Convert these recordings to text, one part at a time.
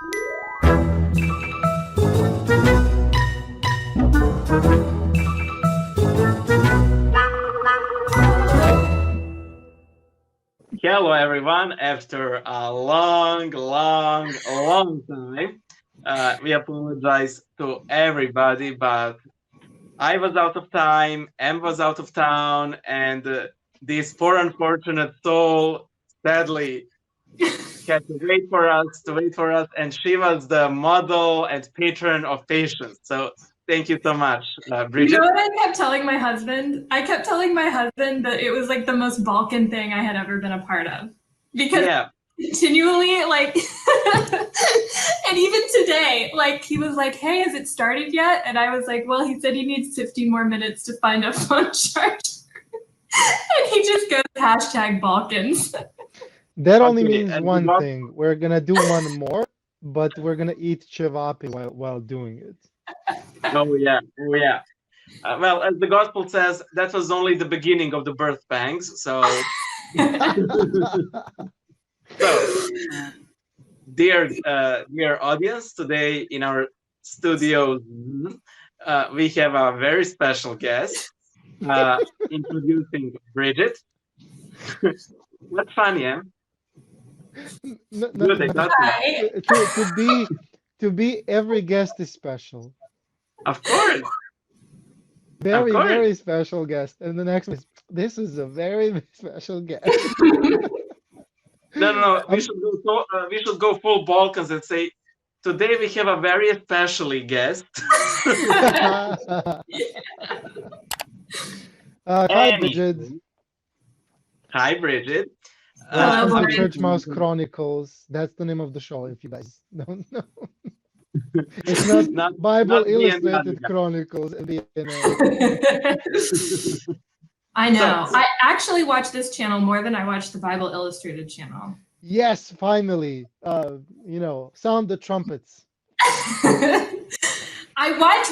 Hello, everyone. After a long time, we apologize to everybody, but I was out of time, Em was out of town, and this poor unfortunate soul sadly had to wait for us, and she was the model and patron of patience. So thank you so much, Brigid. You know what I kept telling my husband? I kept telling my husband that it was like the most Balkan thing I had ever been a part of. Because continually, like, and even today, like, he was like, hey, has it started yet? And I was like, well, he said he needs 15 more minutes to find a phone charger. And he just goes #Balkans. That only means one thing. We're going to do one more, but we're going to eat cevapi while doing it. Oh, yeah. Well, as the gospel says, that was only the beginning of the birth pangs. So, dear audience, today in our studio, we have a very special guest introducing Brigid. What's funny, eh? To be every guest is special. Of course. Very special guest. And the next one is, this is a very special guest. No. We should go full Balkans and say, today we have a very especially guest. Hi, Brigid. Hi, Brigid. Welcome to Church Mouse Chronicles. That's the name of the show, if you guys don't know. It's not Bible Illustrated Chronicles. I know. I actually watch this channel more than I watch the Bible Illustrated channel. Yes, finally. Sound the trumpets. I watch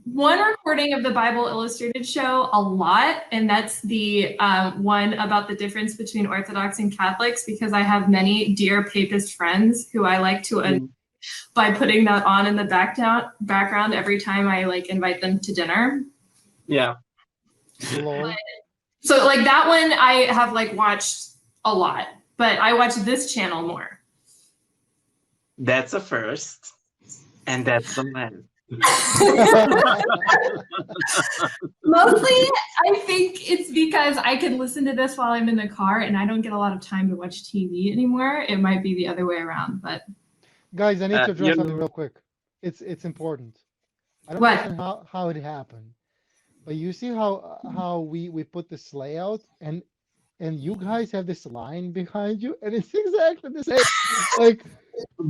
one recording of the Bible Illustrated show a lot, and that's the one about the difference between Orthodox and Catholics, because I have many dear papist friends who I like to annoy by putting that on in the background every time I invite them to dinner. Yeah. So like that one I have watched a lot, but I watch this channel more. That's a first, and that's the last. Mostly, I think it's because I can listen to this while I'm in the car and I don't get a lot of time to watch TV anymore. It might be the other way around, but guys, I need to address something real quick. It's important. I don't understand how it happened, but you see how we put this layout and you guys have this line behind you, and it's exactly the same.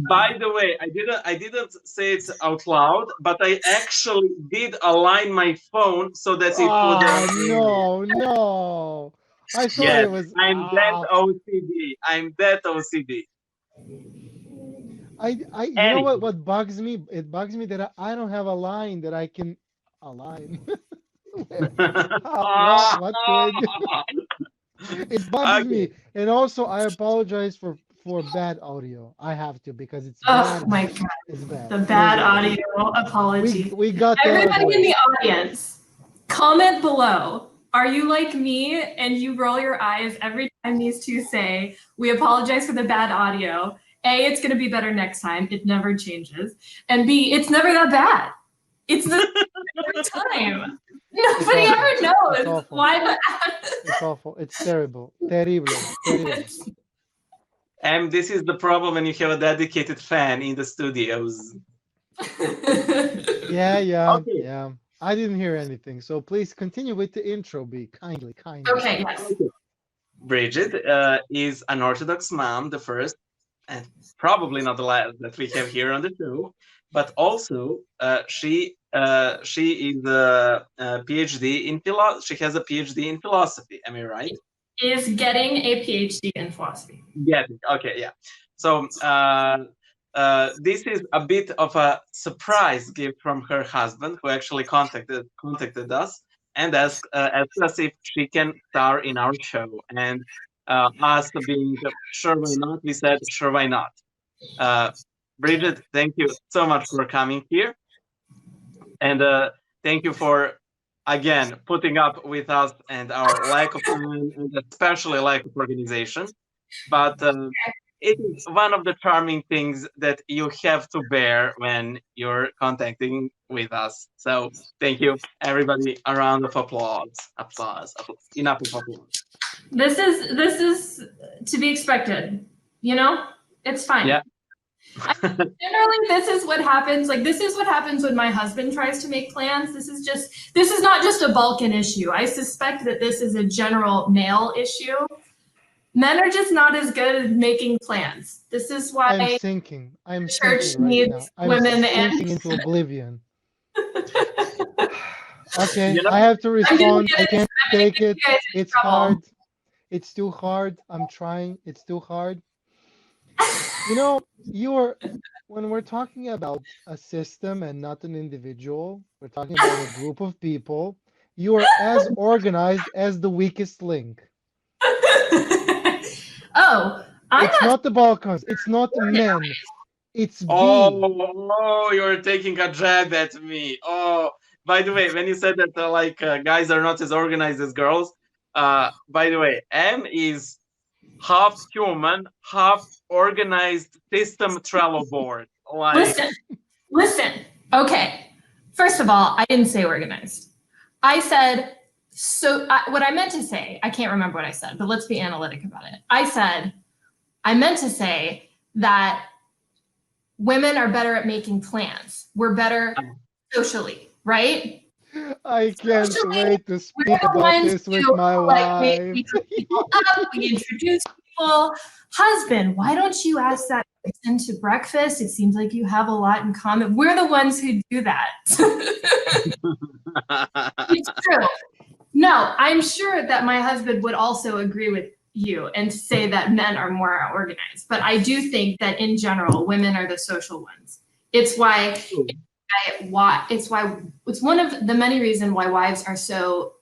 By the way, I didn't say it out loud, but I actually did align my phone so that it would. No. I thought it was. I'm that OCD. You know what bugs me? It bugs me that I don't have a line that I can align. What it bugs me, and also I apologize for bad audio. I have to, because it's bad. Oh my god, it's bad. The bad audio apology. We got everybody in the audience. Comment below. Are you like me and you roll your eyes every time these two say, "We apologize for the bad audio"? A, it's going to be better next time. It never changes. And B, it's never that bad. It's the every time. Nobody ever knows why that. It's awful. It's terrible. Terrible. And this is the problem when you have a dedicated fan in the studios. Yeah. I didn't hear anything, so please continue with the intro, B. Kindly. Okay, yes. Brigid is an Orthodox mom, the first, and probably not the last that we have here on the show, but also she is a PhD in philosophy. She has a PhD in philosophy. Am I right? Is getting a PhD in philosophy. Okay, yeah. So this is a bit of a surprise gift from her husband, who actually contacted us and asked us if she can star in our show. And us being sure why not, we said sure why not. Brigid, thank you so much for coming here. And thank you for, again, putting up with us and our lack of time, and especially lack of organization. But it is one of the charming things that you have to bear when you're contacting with us. So thank you, everybody. A round of applause. Applause. Enough of applause. This is to be expected. You know, it's fine. Yeah. Generally, this is what happens. Like, this is what happens when my husband tries to make plans. This is not just a Balkan issue. I suspect that this is a general male issue. Men are just not as good at making plans. This is why I'm sinking. I'm church sinking right needs now. I'm women sinking and into oblivion. Okay, You know, I have to respond. I can't take it. you guys in It's trouble. hard. It's too hard. I'm trying. It's too hard. You know, when we're talking about a system and not an individual, we're talking about a group of people. You are as organized as the weakest link. Oh, It's not the Balkans. It's not the men. It's B. Oh, you're taking a jab at me. Oh, by the way, when you said that guys are not as organized as girls, by the way, M is half human, half organized system Trello board. Like, listen. Okay. First of all, I didn't say organized. I said, what I meant to say, I can't remember what I said, but let's be analytic about it. I meant to say that women are better at making plans. We're better socially, right? I can't Socially, wait to speak we're the about ones this with who, my like, wife. we hook people up, we introduce people. Husband, why don't you ask that person to breakfast? It seems like you have a lot in common. We're the ones who do that. It's true. No, I'm sure that my husband would also agree with you and say that men are more organized. But I do think that in general, women are the social ones. It's one of the many reasons why wives are so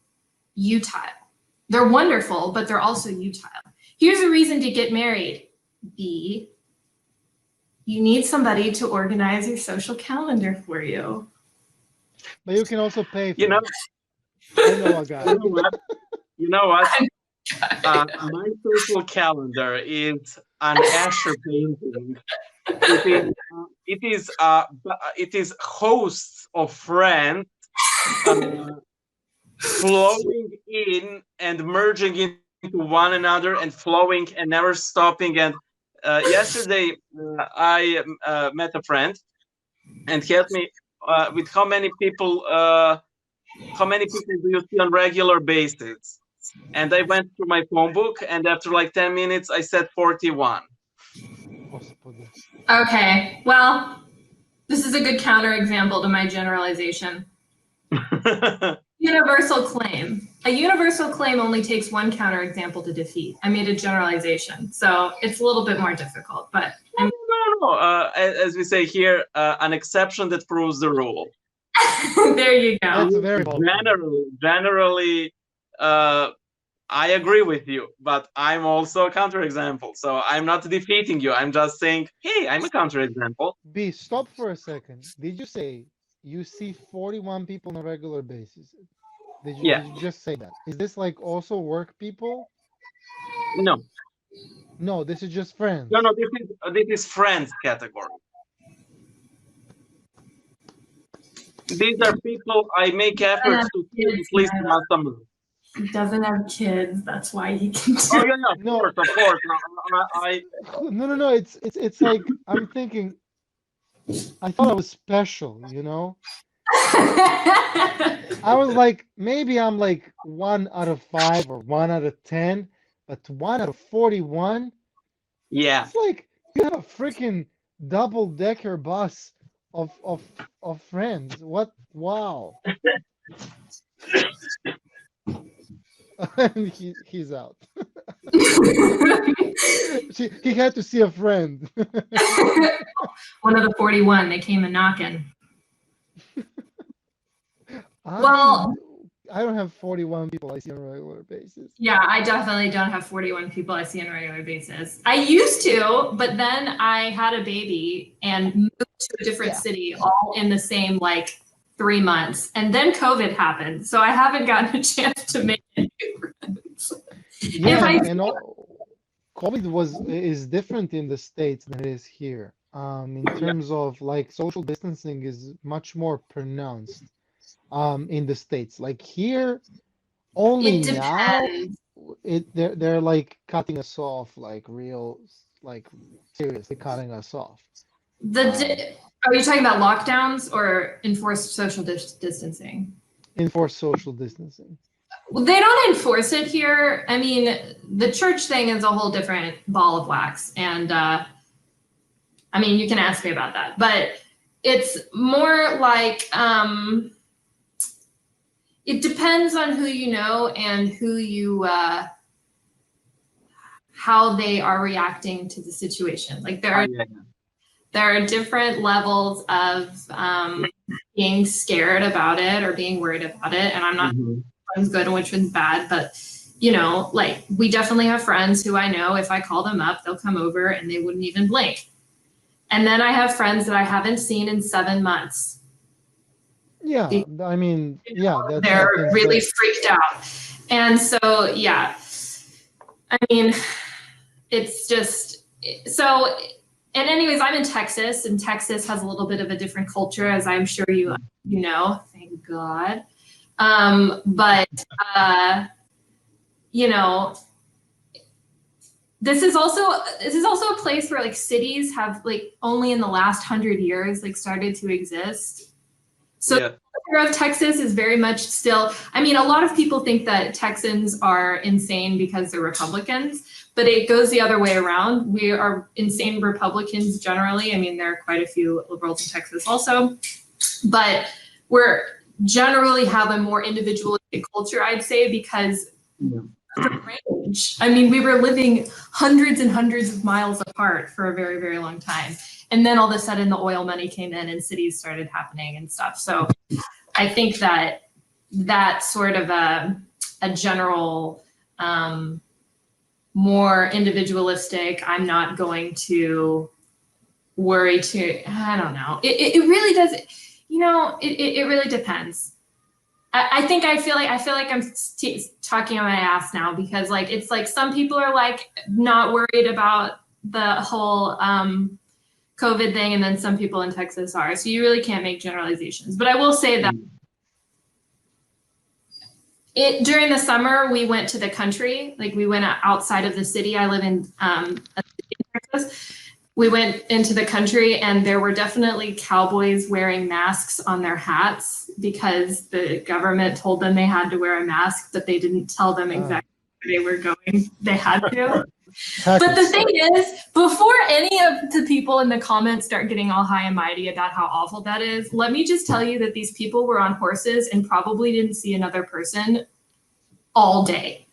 utile. They're wonderful, but they're also utile. Here's a reason to get married. B, you need somebody to organize your social calendar for you. But you can also pay for you know, it. I know a guy. You know what? My social calendar is an Asher painting. It is hosts of friends flowing in and merging into one another and flowing and never stopping. And yesterday I met a friend and he asked me with how many people do you see on regular basis? And I went through my phone book, and after like 10 minutes, I said 41. Okay, well, this is a good counterexample to my generalization. Universal claim. A universal claim only takes one counterexample to defeat. I made a generalization, so it's a little bit more difficult, but... No. As we say here, an exception that proves the rule. There you go. That's very Generally, I agree with you, but I'm also a counterexample. So I'm not defeating you. I'm just saying, hey, I'm a counterexample. B, stop for a second. Did you say you see 41 people on a regular basis? Did you just say that? Is this like also work people? No. No, this is just friends. No, this is friends category. These are people I make efforts to see at least once a month. He doesn't have kids, that's why he can do Oh yeah, of course. No. It's like I'm thinking. I thought I was special, you know. I was like, maybe I'm like 1 out of 5 or 1 out of 10, but 1 out of 41. Yeah. It's like you have a freaking double-decker bus of friends. What? Wow. He's out. He had to see a friend. One of the 41, they came a knocking. Well, I don't have 41 people I see on a regular basis. Yeah, I definitely don't have 41 people I see on a regular basis. I used to, but then I had a baby and moved to a different city all in the same like 3 months. And then COVID happened. So I haven't gotten a chance to make any friends. Yeah, COVID is different in the States than it is here. In terms of like social distancing is much more pronounced in the States. Like here, only now they're like cutting us off, like real, like seriously cutting us off. Are you talking about lockdowns or enforced social distancing? Enforced social distancing. Well, they don't enforce it here. I mean, the church thing is a whole different ball of wax. And I mean, you can ask me about that. But it's more like it depends on who you know and who you, how they are reacting to the situation. Like there are different levels of being scared about it or being worried about it. And I'm not which one's good and which one's bad, but you know, like we definitely have friends who I know if I call them up, they'll come over and they wouldn't even blink. And then I have friends that I haven't seen in 7 months. Yeah, I mean, they're really freaked out. And so, yeah, I mean, it's just so. And anyways, I'm in Texas, and Texas has a little bit of a different culture, as I'm sure you know. Thank God. But you know, this is also a place where like cities have like only in the last 100 years like started to exist. So the culture of Texas is very much still. I mean, a lot of people think that Texans are insane because they're Republicans. But it goes the other way around. We are insane Republicans generally. I mean, there are quite a few liberals in Texas also, but we're generally have a more individualistic culture, I'd say, because of the range. I mean, we were living hundreds and hundreds of miles apart for a very, very long time. And then all of a sudden the oil money came in and cities started happening and stuff. So I think that sort of a general, more individualistic, I'm not going to worry I don't know. It really does, you know, it really depends. I feel like I'm talking on my ass now because like, it's like some people are like not worried about the whole COVID thing. And then some people in Texas are, so you really can't make generalizations, but I will say that during the summer, we went to the country, like we went outside of the city. I live in Texas. We went into the country and there were definitely cowboys wearing masks on their hats because the government told them they had to wear a mask, but they didn't tell them exactly where they were going. They had to. But the thing is, before any of the people in the comments start getting all high and mighty about how awful that is, let me just tell you that these people were on horses and probably didn't see another person all day.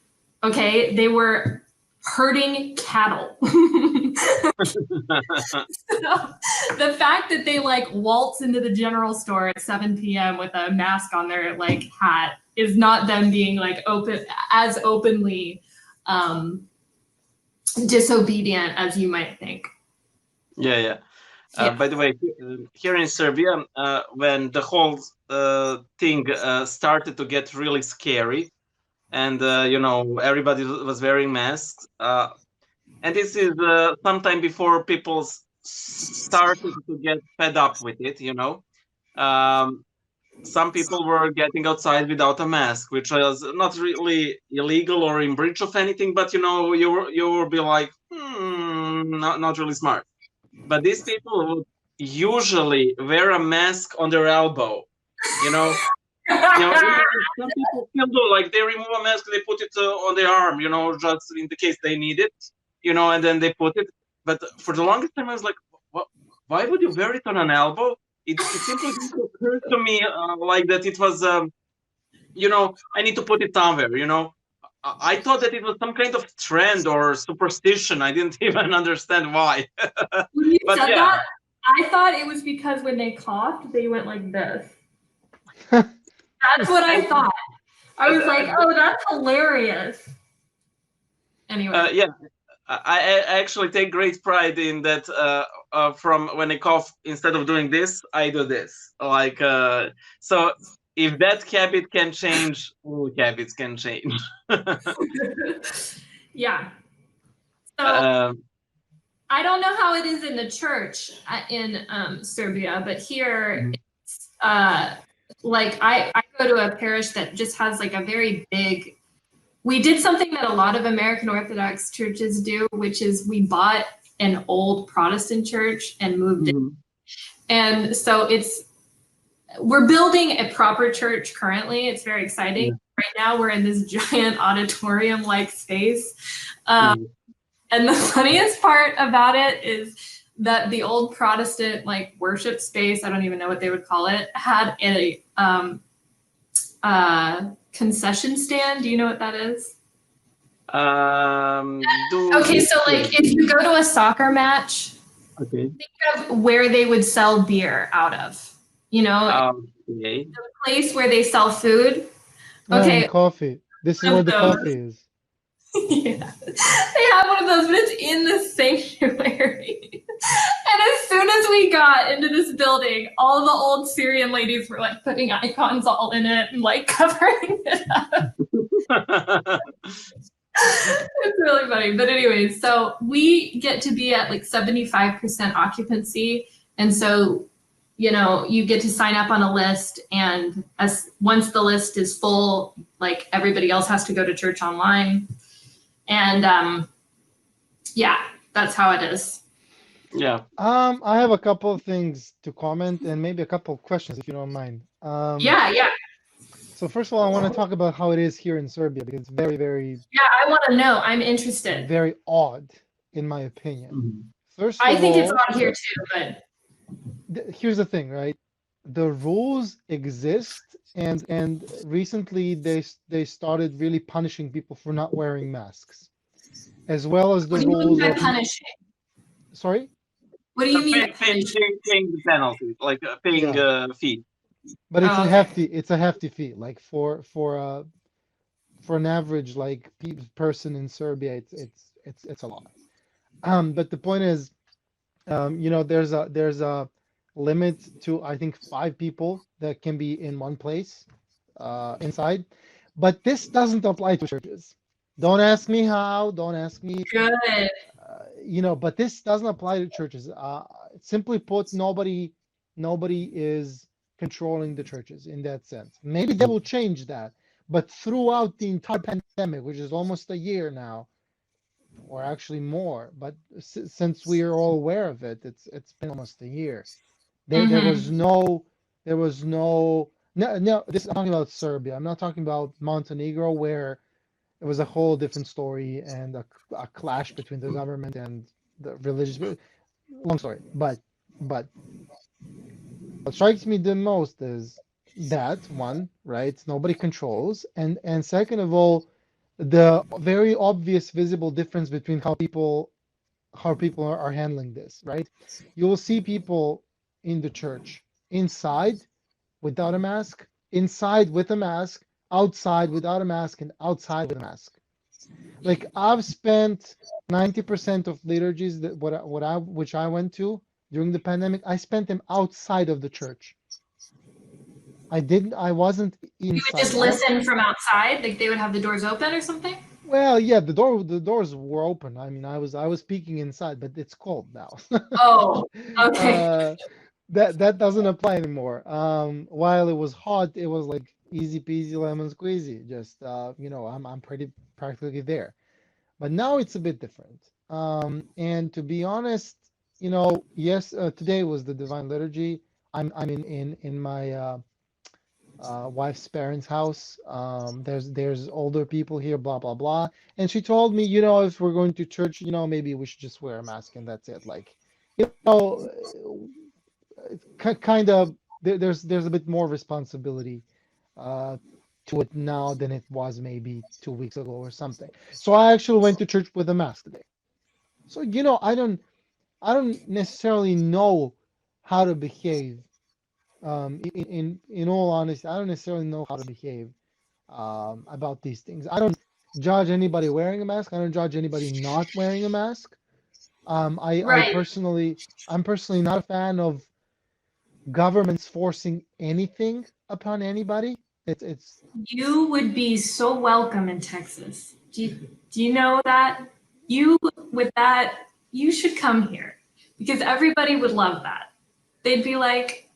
Okay, they were herding cattle. So, the fact that they like waltz into the general store at 7 p.m. with a mask on their like hat is not them being like openly disobedient as you might think. By the way, here in Serbia, when the whole thing started to get really scary, and you know, everybody was wearing masks, and this is sometime before people started to get fed up with it, you know. Some people were getting outside without a mask, which was not really illegal or in breach of anything, but you know, you will be like, not really smart. But these people would usually wear a mask on their elbow, you know. You know, some people still do, like they remove a mask, they put it on their arm, you know, just in the case they need it, you know, and then they put it. But for the longest time, I was like, why would you wear it on an elbow? It simply didn't occur to me like that it was, you know, I need to put it somewhere, you know. I thought that it was some kind of trend or superstition. I didn't even understand why. When you said that, I thought it was because when they coughed, they went like this. That's what I thought. I was like, oh, that's hilarious. Anyway. Yeah, I actually take great pride in that. From when I cough, instead of doing this, I do this. Like, so if that habit can change, all habits can change. Yeah. So I don't know how it is in the church in Serbia, but here, it's, like I go to a parish that just has like a very big. We did something that a lot of American Orthodox churches do, which is we bought an old Protestant church and moved it. And so we're building a proper church currently. It's very exciting. Yeah. Right now we're in this giant auditorium-like space. And the funniest part about it is that the old Protestant like worship space, I don't even know what they would call it, had a concession stand. Do you know what that is? Okay, so like if you go to a soccer match, think of where they would sell beer out of, you know, the place where they sell food. Okay, coffee. This is where the coffee is. Yeah, they have one of those, but it's in the sanctuary. And as soon as we got into this building, all the old Syrian ladies were like putting icons all in it and like covering it up. It's really funny. But anyways, so we get to be at like 75% occupancy. And so, you know, you get to sign up on a list, and once the list is full, like everybody else has to go to church online. And yeah, that's how it is. Yeah. I have a couple of things to comment and maybe a couple of questions, if you don't mind. Yeah. So first of all, I want to talk about how it is here in Serbia, because it's very, very... Yeah, I want to know. I'm interested. Very odd, in my opinion. First I think it's odd here too, but... Here's the thing, right? The rules exist, and recently they started really punishing people for not wearing masks, as well as the rules. What do you mean by punishing? Sorry? What do you mean? Paying the penalty, like paying a fee. But it's a hefty fee, like for an average like person in Serbia, it's a lot. But the point is, you know, there's a limit to, I think, 5 people that can be in one place inside, but this doesn't apply to churches. Don't ask me how, don't ask me. Good. You know, but this doesn't apply to churches. Simply put, nobody is controlling the churches in that sense. Maybe they will change that, but throughout the entire pandemic, which is almost a year now, or actually more, but since we are all aware of it, it's been almost a year. There was no. This I'm talking about Serbia. I'm not talking about Montenegro, where it was a whole different story and a clash between the government and the religious. Long story, but what strikes me the most is that one, right? Nobody controls, and second of all, the very obvious, visible difference between how people are handling this, right? You will see people in the church inside without a mask, inside with a mask, outside without a mask, and outside with a mask. Like, I've spent 90% of liturgies which I went to during the pandemic, I spent them outside of the church. I wasn't inside. You would just listen from outside? Like they would have the doors open or something? Well, yeah, the doors were open. I mean, I was speaking inside, but it's cold now. Oh, okay. That doesn't apply anymore. While it was hot, it was like easy peasy lemon squeezy. Just you know, I'm pretty practically there. But now it's a bit different. And to be honest, you know, yes, today was the Divine Liturgy. I'm in my wife's parents' house. There's older people here, blah blah blah. And she told me, you know, if we're going to church, you know, maybe we should just wear a mask and that's it. Like, you know, kind of there's a bit more responsibility to it now than it was maybe 2 weeks ago or something. So I actually went to church with a mask today. So, you know, I don't necessarily know how to behave. In all honesty, I don't necessarily know how to behave about these things. I don't judge anybody wearing a mask. I don't judge anybody not wearing a mask. Right. I'm personally not a fan of governments forcing anything upon anybody. It's You would be so welcome in Texas. Do you know that? With that, you should come here because everybody would love that. They'd be like,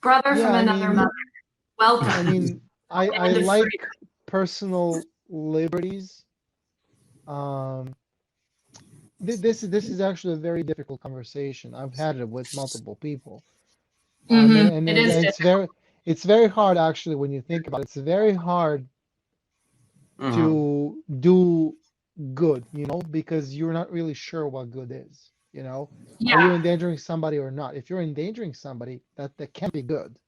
brother from another mother, welcome. I mean, I like personal liberties. This is actually a very difficult conversation. I've had it with multiple people. And it's very hard actually when you think about it. It's very hard to do good, because you're not really sure what good is, Are you endangering somebody or not? If you're endangering somebody, that can't be good.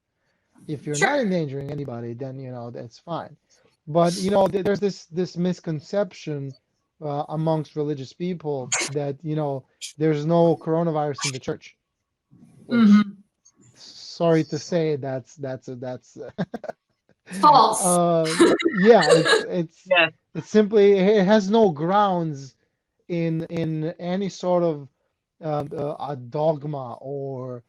If you're not endangering anybody, then that's fine. But there's this misconception amongst religious people that there's no coronavirus in the church. Which, sorry to say, that's false. Yeah, it's simply, it has no grounds in any sort of a dogma or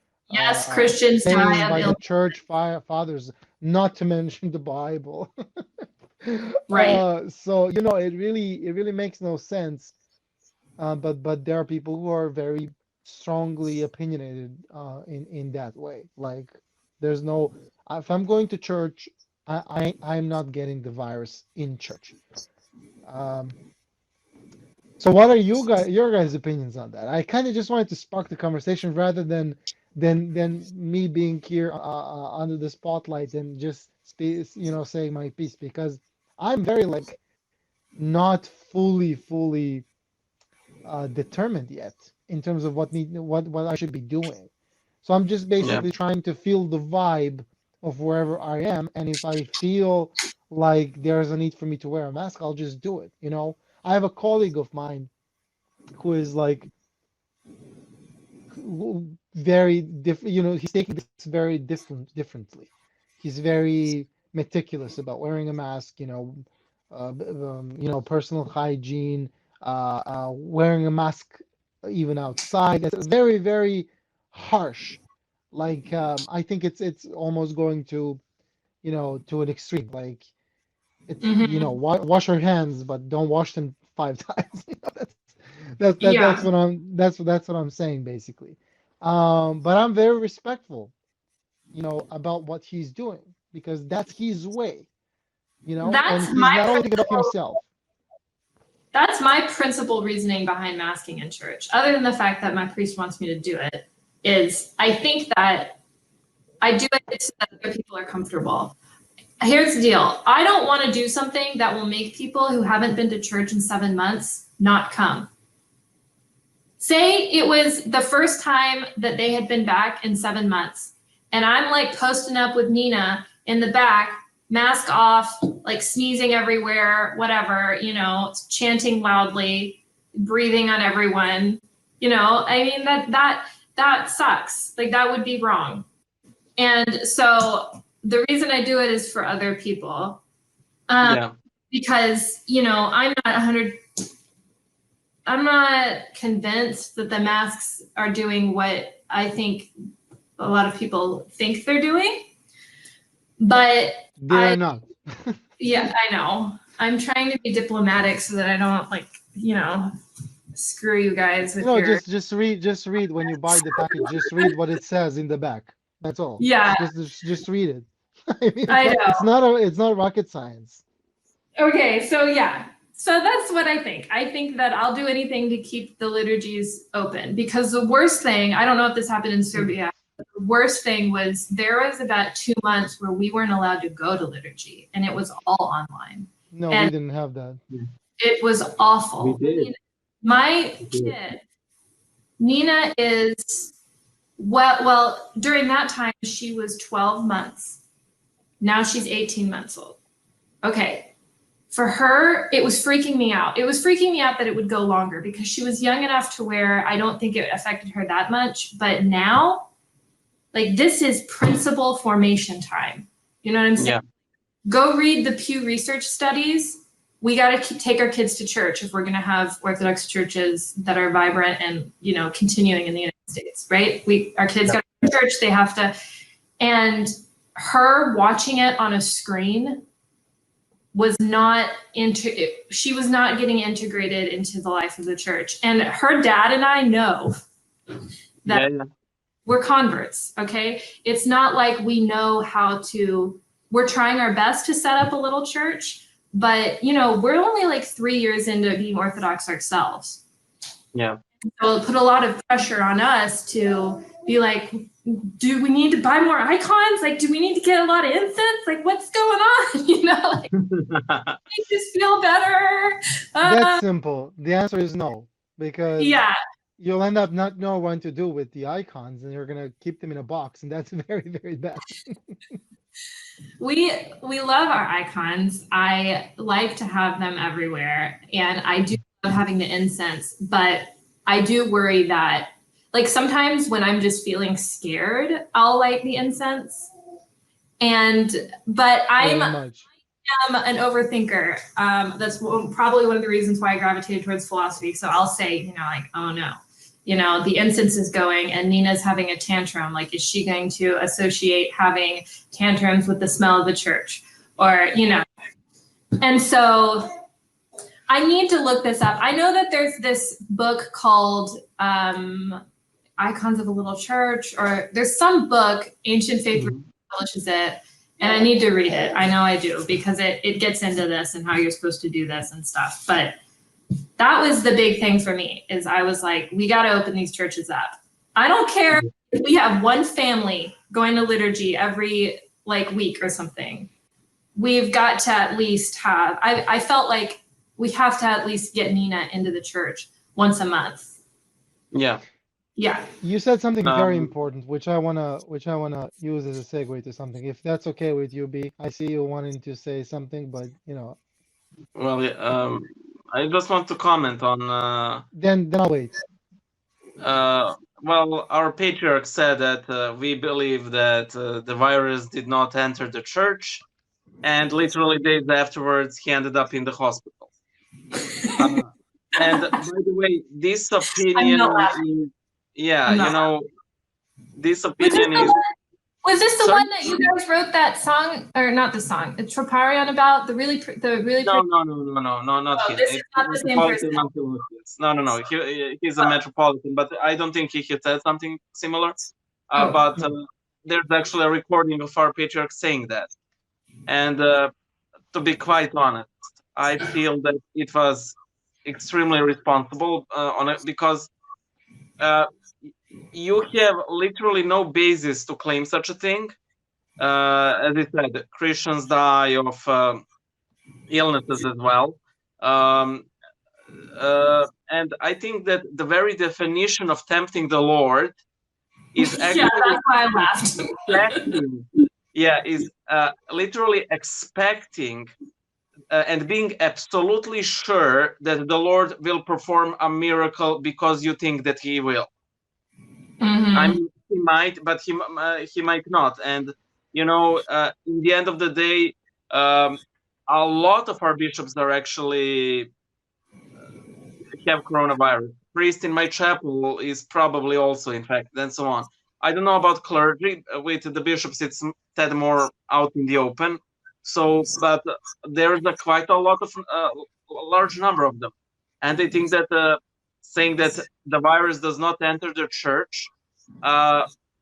Christians saying by the church fathers, not to mention the Bible. Right. So it really makes no sense. But there are people who are very strongly opinionated in that way. Like, there's no, if I'm going to church, I'm not getting the virus in church. So what are your guys' opinions on that? I kind of just wanted to spark the conversation rather than me being here under the spotlight and just saying my piece, because I'm very not fully determined yet in terms of what I should be doing. So I'm just basically trying to feel the vibe of wherever I am, and if I feel like there's a need for me to wear a mask, I'll just do it. I have a colleague of mine who is very different. He's taking this very differently. He's very meticulous about wearing a mask. Personal hygiene, wearing a mask even outside. That's very, very harsh. I think it's almost going to an extreme. Like, it's wash your hands, but don't wash them 5 times. That's what I'm saying basically. But I'm very respectful, about what he's doing, because that's his way, and he's not only thinking about himself. That's my principal reasoning behind masking in church, other than the fact that my priest wants me to do it, is I think that I do it so that other people are comfortable. Here's the deal. I don't want to do something that will make people who haven't been to church in 7 months not come. Say it was the first time that they had been back in 7 months, and I'm posting up with Nina in the back, mask off, sneezing everywhere, whatever, chanting loudly, breathing on everyone. I mean, that sucks. That would be wrong. And so the reason I do it is for other people. Because, I'm not convinced that the masks are doing what I think a lot of people think they're doing. But they're not. Yeah, I know. I'm trying to be diplomatic so that I don't screw you guys with your... just read when you buy the package. Just read what it says in the back. That's all. Yeah. Just read it. I know. It's not rocket science. Okay, so yeah. So that's what I think. I think that I'll do anything to keep the liturgies open, because the worst thing, I don't know if this happened in Serbia, but the worst thing was there was about 2 months where we weren't allowed to go to liturgy, and it was all online. No, we didn't have that. It was awful. We did. My kid, Nina, is, well, during that time, she was 12 months. Now she's 18 months old. Okay. For her, it was freaking me out. It was freaking me out that it would go longer, because she was young enough to where I don't think it affected her that much. But now, this is principal formation time. You know what I'm saying? go read the Pew Research studies. We got to take our kids to church if we're going to have Orthodox churches that are vibrant and, you know, continuing in the United States, right? Our kids got to go to church. They have to, and her watching it on a screen was not she was not getting integrated into the life of the church. And her dad and I know that we're converts, okay? It's not like we know how to, we're trying our best to set up a little church, but, you know, we're only like 3 years into being Orthodox ourselves. Yeah. So it put a lot of pressure on us to be like, do we need to buy more icons? Like, do we need to get a lot of incense? Like, what's going on? You know, like, make this feel better. That's simple. The answer is no, because you'll end up not knowing what to do with the icons, and you're gonna keep them in a box, and that's very, very bad. We love our icons. I like to have them everywhere, and I do love having the incense, but I do worry that, like, sometimes when I'm just feeling scared, I'll light the incense. But I am an overthinker. That's probably one of the reasons why I gravitated towards philosophy. So I'll say, you know, like, oh no, you know, the incense is going and Nina's having a tantrum. Like, is she going to associate having tantrums with the smell of the church? Or, you know, and so I need to look this up. I know that there's this book called Icons of a Little Church, or there's some book, Ancient Faith publishes it, and I need to read it. I know I do, because it gets into this and how you're supposed to do this and stuff. But that was the big thing for me, is I was like, we got to open these churches up. I don't care if we have one family going to liturgy every like week or something. We've got to at least have, I felt like we have to at least get Nina into the church once a month. Yeah. Yeah. You said something very important, which I wanna use as a segue to something. If that's okay with you, B. I see you wanting to say something, but you know. Well, I just want to comment on. Then I'll wait. Well, our patriarch said that we believe that the virus did not enter the church, and literally days afterwards, he ended up in the hospital. And by the way, this opinion is, you know, this opinion is. Was this the one that you guys wrote that song, or not the song? It's Troparion about the really. No, not him. This is not the same person. No. He's a metropolitan, but I don't think he said something similar. But there's actually a recording of our patriarch saying that. And to be quite honest, I feel that it was extremely responsible on it, because you have literally no basis to claim such a thing. As I said, Christians die of illnesses as well. And I think that the very definition of tempting the Lord is actually that's why I laughed. Is literally expecting and being absolutely sure that the Lord will perform a miracle because you think that He will. I mean, He might, but he might not. And you know, in the end of the day, a lot of our bishops are actually have coronavirus. Priest in my chapel is probably also infected, and so on. I don't know about clergy. With the bishops, it's said more out in the open. So, but there is quite a lot of a large number of them, and I think that saying that the virus does not enter the church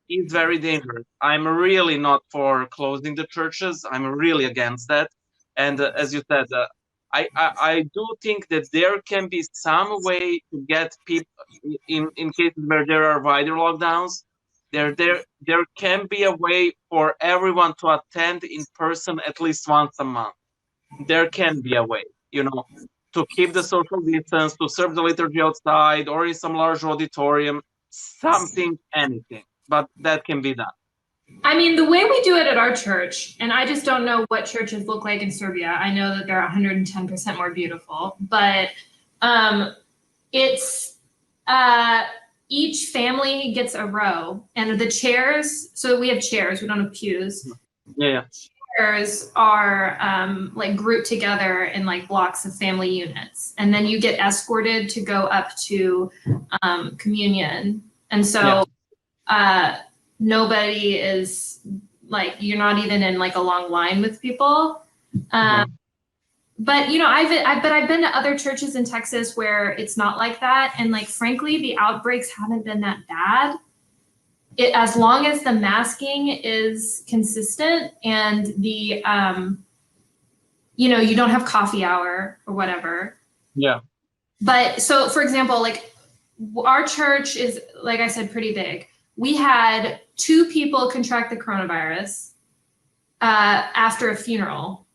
is very dangerous. I'm really not for closing the churches. I'm really against that. And as you said, I do think that there can be some way to get people in cases where there are wider lockdowns. There can be a way for everyone to attend in person at least once a month. There can be a way, you know, to keep the social distance, to serve the liturgy outside or in some large auditorium, something, anything. But that can be done. I mean, the way we do it at our church, and I just don't know what churches look like in Serbia. I know that they're 110% more beautiful, but it's each family gets a row, and the chairs. So we have chairs. We don't have pews. Yeah. choirs are like grouped together in like blocks of family units, and then you get escorted to go up to communion. And so nobody is like, you're not even in like a long line with people. But you know, I've been to other churches in Texas where it's not like that, and like frankly, the outbreaks haven't been that bad. As long as the masking is consistent and the you know, you don't have coffee hour or whatever. Yeah. But so, for example, like our church is, like I said, pretty big. We had 2 people contract the coronavirus after a funeral.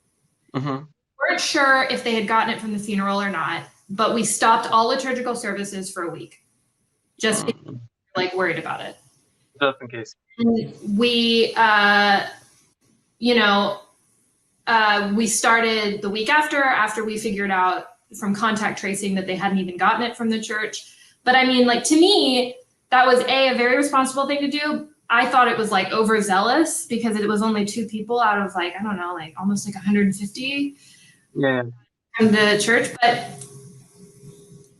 We weren't sure if they had gotten it from the funeral or not, but we stopped all liturgical services for a week, just because we were, like, worried about it. Just in case. And we, you know, we started the week after we figured out from contact tracing that they hadn't even gotten it from the church. But I mean, like, to me, that was a very responsible thing to do. I thought it was like overzealous because it was only 2 people out of like, I don't know, like almost like 150 from the church. But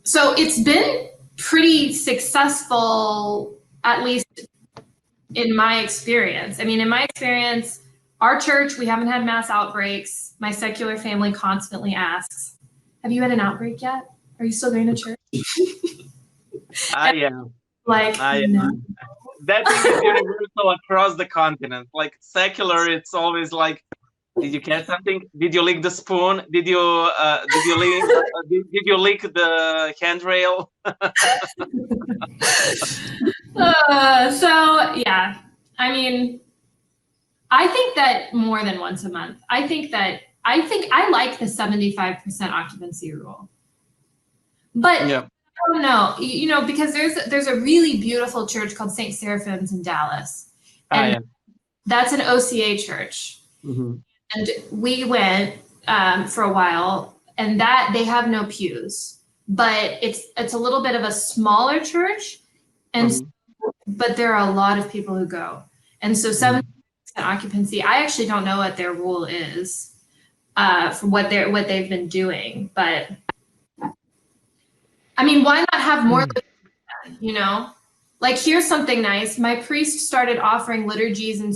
so it's been pretty successful, at least in my experience. I mean, in my experience, our church, we haven't had mass outbreaks. My secular family constantly asks, have you had an outbreak yet? Are you still going to church? I am. Like, no. That thing is universal across the continent. Like secular, it's always like, did you catch something? Did you lick the spoon? Did you lick the handrail? So yeah, I mean, I think that more than once a month. I think I like the 75% occupancy rule, but I don't know, you know, because there's a really beautiful church called St. Seraphim's in Dallas, and that's an OCA church, and we went for a while, and that they have no pews, but it's a little bit of a smaller church, and but there are a lot of people who go, and so 70% occupancy. I actually don't know what their rule is for what they've been doing, but I mean, why not have more? You know, like, here's something nice. My priest started offering liturgies in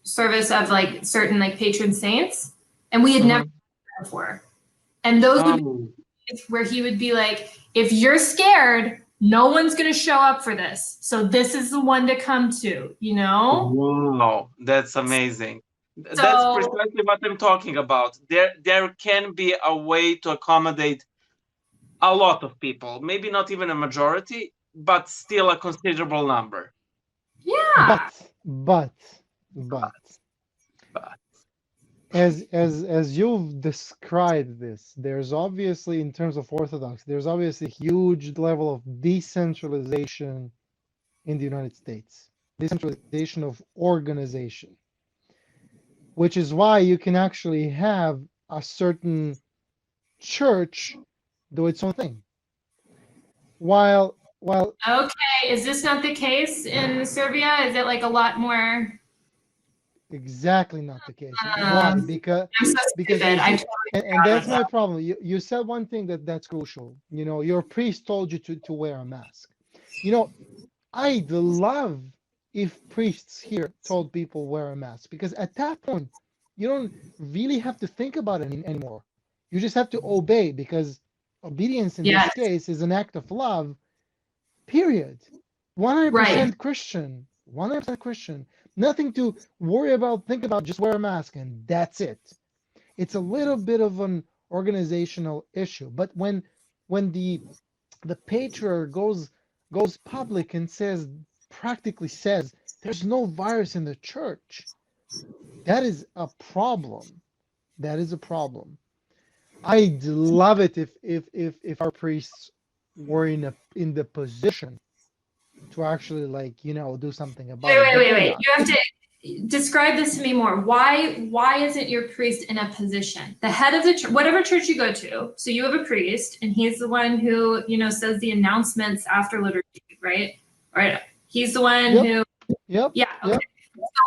service of like certain like patron saints, and we had never done that before. And those would be where he would be like, if you're scared, no one's going to show up for this, so this is the one to come to, you know? Wow, that's amazing. So, that's precisely what I'm talking about. There can be a way to accommodate a lot of people, maybe not even a majority, but still a considerable number. Yeah. But as you've described this, there's obviously, in terms of Orthodox, there's obviously a huge level of decentralization in the United States, decentralization of organization, which is why you can actually have a certain church do its own thing. While okay, is this not the case in Serbia? Is it like a lot more? Exactly not the case. Why? Because and that's my problem. You said one thing that's crucial. You know, your priest told you to wear a mask. You know, I'd love if priests here told people wear a mask, because at that point you don't really have to think about it anymore. You just have to obey, because obedience in this case is an act of love, period. 100% Christian, 100% Christian. Nothing to worry about, think about, just wear a mask and that's it. It's a little bit of an organizational issue. But when the patriarch goes public and practically says there's no virus in the church, that is a problem. That is a problem. I'd love it if our priests were in the position to actually, like, you know, do something about it. Wait. You have to describe this to me more. Why isn't your priest in a position? The head of the church, whatever church you go to, so you have a priest, and he's the one who, you know, says the announcements after liturgy, right? Right. He's the one who. Yep. Yeah. Okay.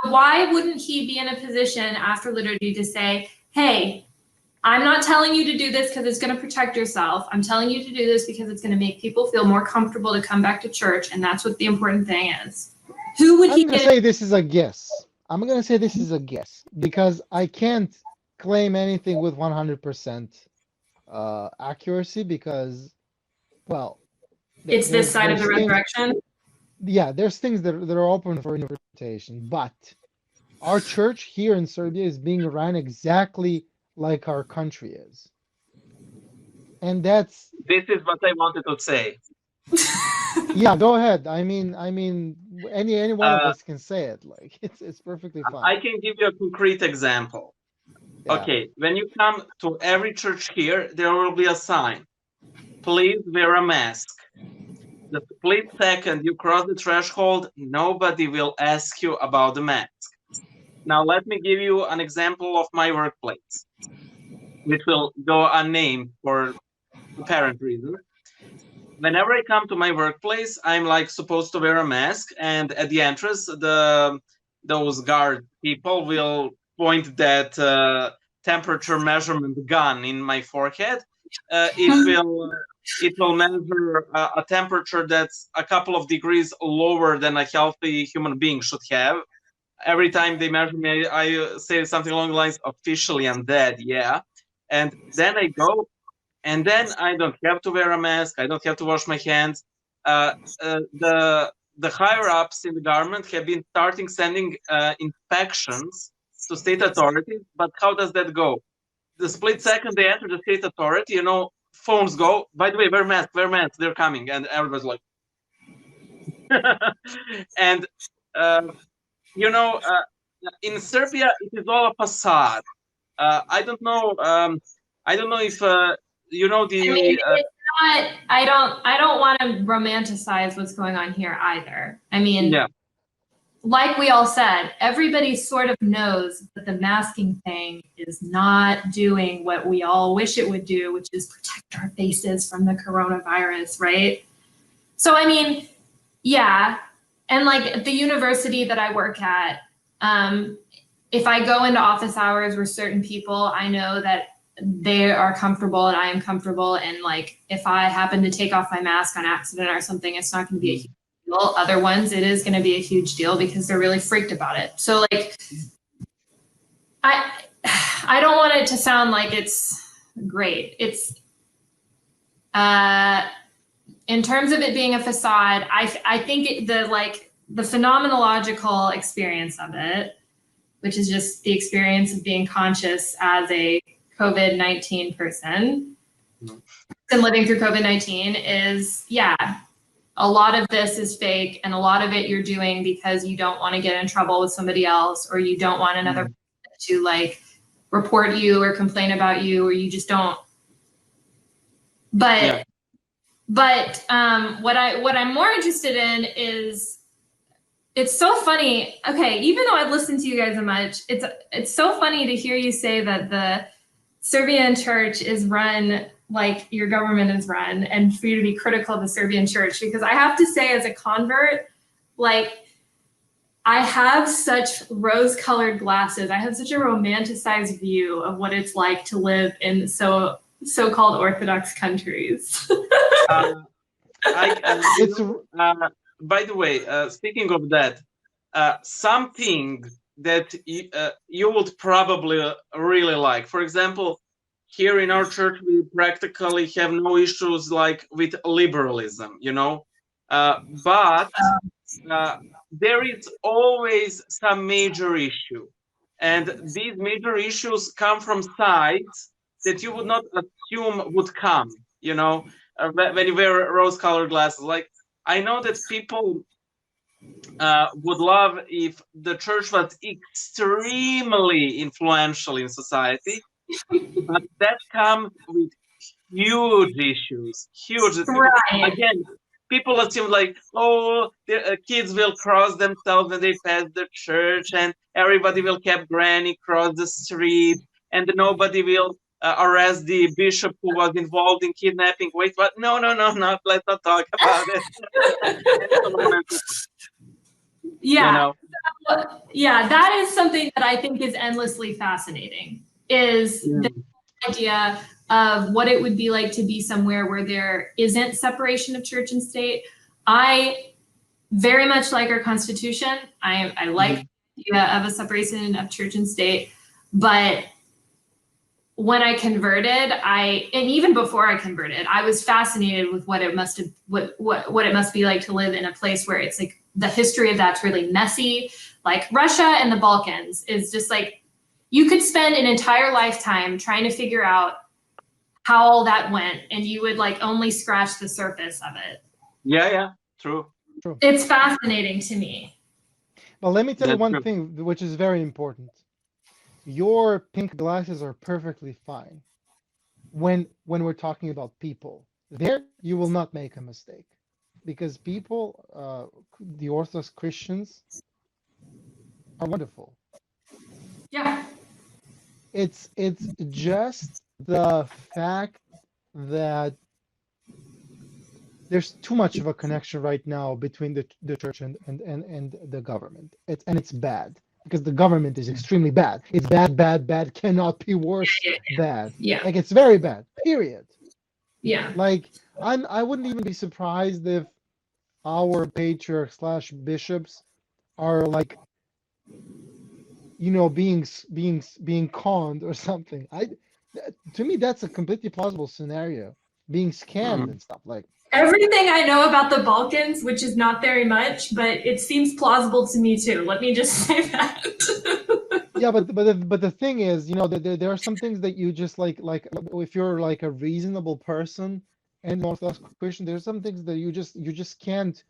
So why wouldn't he be in a position after liturgy to say, hey, I'm not telling you to do this because it's going to protect yourself. I'm telling you to do this because it's going to make people feel more comfortable to come back to church, and that's what the important thing is. Who would he I'm going to say this is a guess. I'm going to say this is a guess because I can't claim anything with 100% accuracy because, well, it's this side of the resurrection. Yeah, there's things that are open for interpretation, but our church here in Serbia is being run exactly like our country is. And this is what I wanted to say. Yeah, go ahead. I mean, any one of us can say it. Like it's perfectly fine. I can give you a concrete example. Yeah. Okay, when you come to every church here, there will be a sign. Please wear a mask. The split second you cross the threshold, nobody will ask you about the mask. Now let me give you an example of my workplace, which will go unnamed for apparent reasons. Whenever I come to my workplace, I'm like supposed to wear a mask, and at the entrance, those guard people will point that temperature measurement gun in my forehead. It will measure a temperature that's a couple of degrees lower than a healthy human being should have. Every time they measure me, I say something along the lines, officially I'm dead, yeah. And then I go, and then I don't have to wear a mask. I don't have to wash my hands. The higher-ups in the government have been starting sending inspections to state authorities, but how does that go? The split second they enter the state authority, you know, phones go, by the way, wear masks, they're coming. And everybody's like, and, you know, in Serbia, it is all a facade. I don't know if, you know, I don't want to romanticize what's going on here either. I mean, yeah. Like we all said, everybody sort of knows that the masking thing is not doing what we all wish it would do, which is protect our faces from the coronavirus, right? So, I mean, yeah. And like at the university that I work at, if I go into office hours with certain people, I know that they are comfortable and I am comfortable. And like, if I happen to take off my mask on accident or something, it's not going to be a huge deal. Other ones, it is going to be a huge deal because they're really freaked about it. So like, I don't want it to sound like it's great. It's, in terms of it being a facade, I think the phenomenological experience of it, which is just the experience of being conscious as a COVID-19 person and living through COVID-19 is, yeah, a lot of this is fake, and a lot of it you're doing because you don't want to get in trouble with somebody else, or you don't want another person to like report you or complain about you, or you just don't. But yeah. But what I'm more interested in is, it's so funny. Okay, even though I've listened to you guys so much, it's so funny to hear you say that the Serbian church is run like your government is run, and for you to be critical of the Serbian church, because I have to say, as a convert, like, I have such rose-colored glasses. I have such a romanticized view of what it's like to live in so-called Orthodox countries. By the way, speaking of that, something that you would probably really like. For example, here in our church, we practically have no issues like with liberalism, you know, but there is always some major issue. And these major issues come from sides that you would not assume would come, you know, when you wear rose-colored glasses. Like, I know that people would love if the church was extremely influential in society, but that comes with huge issues. Right. Again, people assume like, oh, the kids will cross themselves when they pass the church, and everybody will keep granny cross the street, and nobody will arrest the bishop who was involved in kidnapping. Wait, what? No, let's not talk about it. Yeah, you know? yeah, that is something that I think is endlessly fascinating, is the idea of what it would be like to be somewhere where there isn't separation of church and state. I very much like our Constitution. I like the idea of a separation of church and state, but when I converted, and even before I converted, I was fascinated with what it must have, what it must be like to live in a place where it's like the history of that's really messy. Like Russia and the Balkans is just like, you could spend an entire lifetime trying to figure out how all that went, and you would like only scratch the surface of it. Yeah, true. It's fascinating to me. But let me tell you one thing, which is very important. Your pink glasses are perfectly fine when we're talking about people. There, you will not make a mistake, because people, the Orthodox Christians, are wonderful. Yeah. It's just the fact that there's too much of a connection right now between the church and the government. It's bad, because the government is extremely bad. It's bad, cannot be worse. Bad. Yeah. Like, it's very bad, period. Yeah. Like, I wouldn't even be surprised if our patriarchs / bishops are like, being conned or something. To me, that's a completely plausible scenario. Being scammed and stuff. Like, everything I know about the Balkans, which is not very much, but it seems plausible to me too. Let me just say that. Yeah, but the thing is, there are some things that you just like if you're like a reasonable person and Orthodox Christian, there's some things that you just can't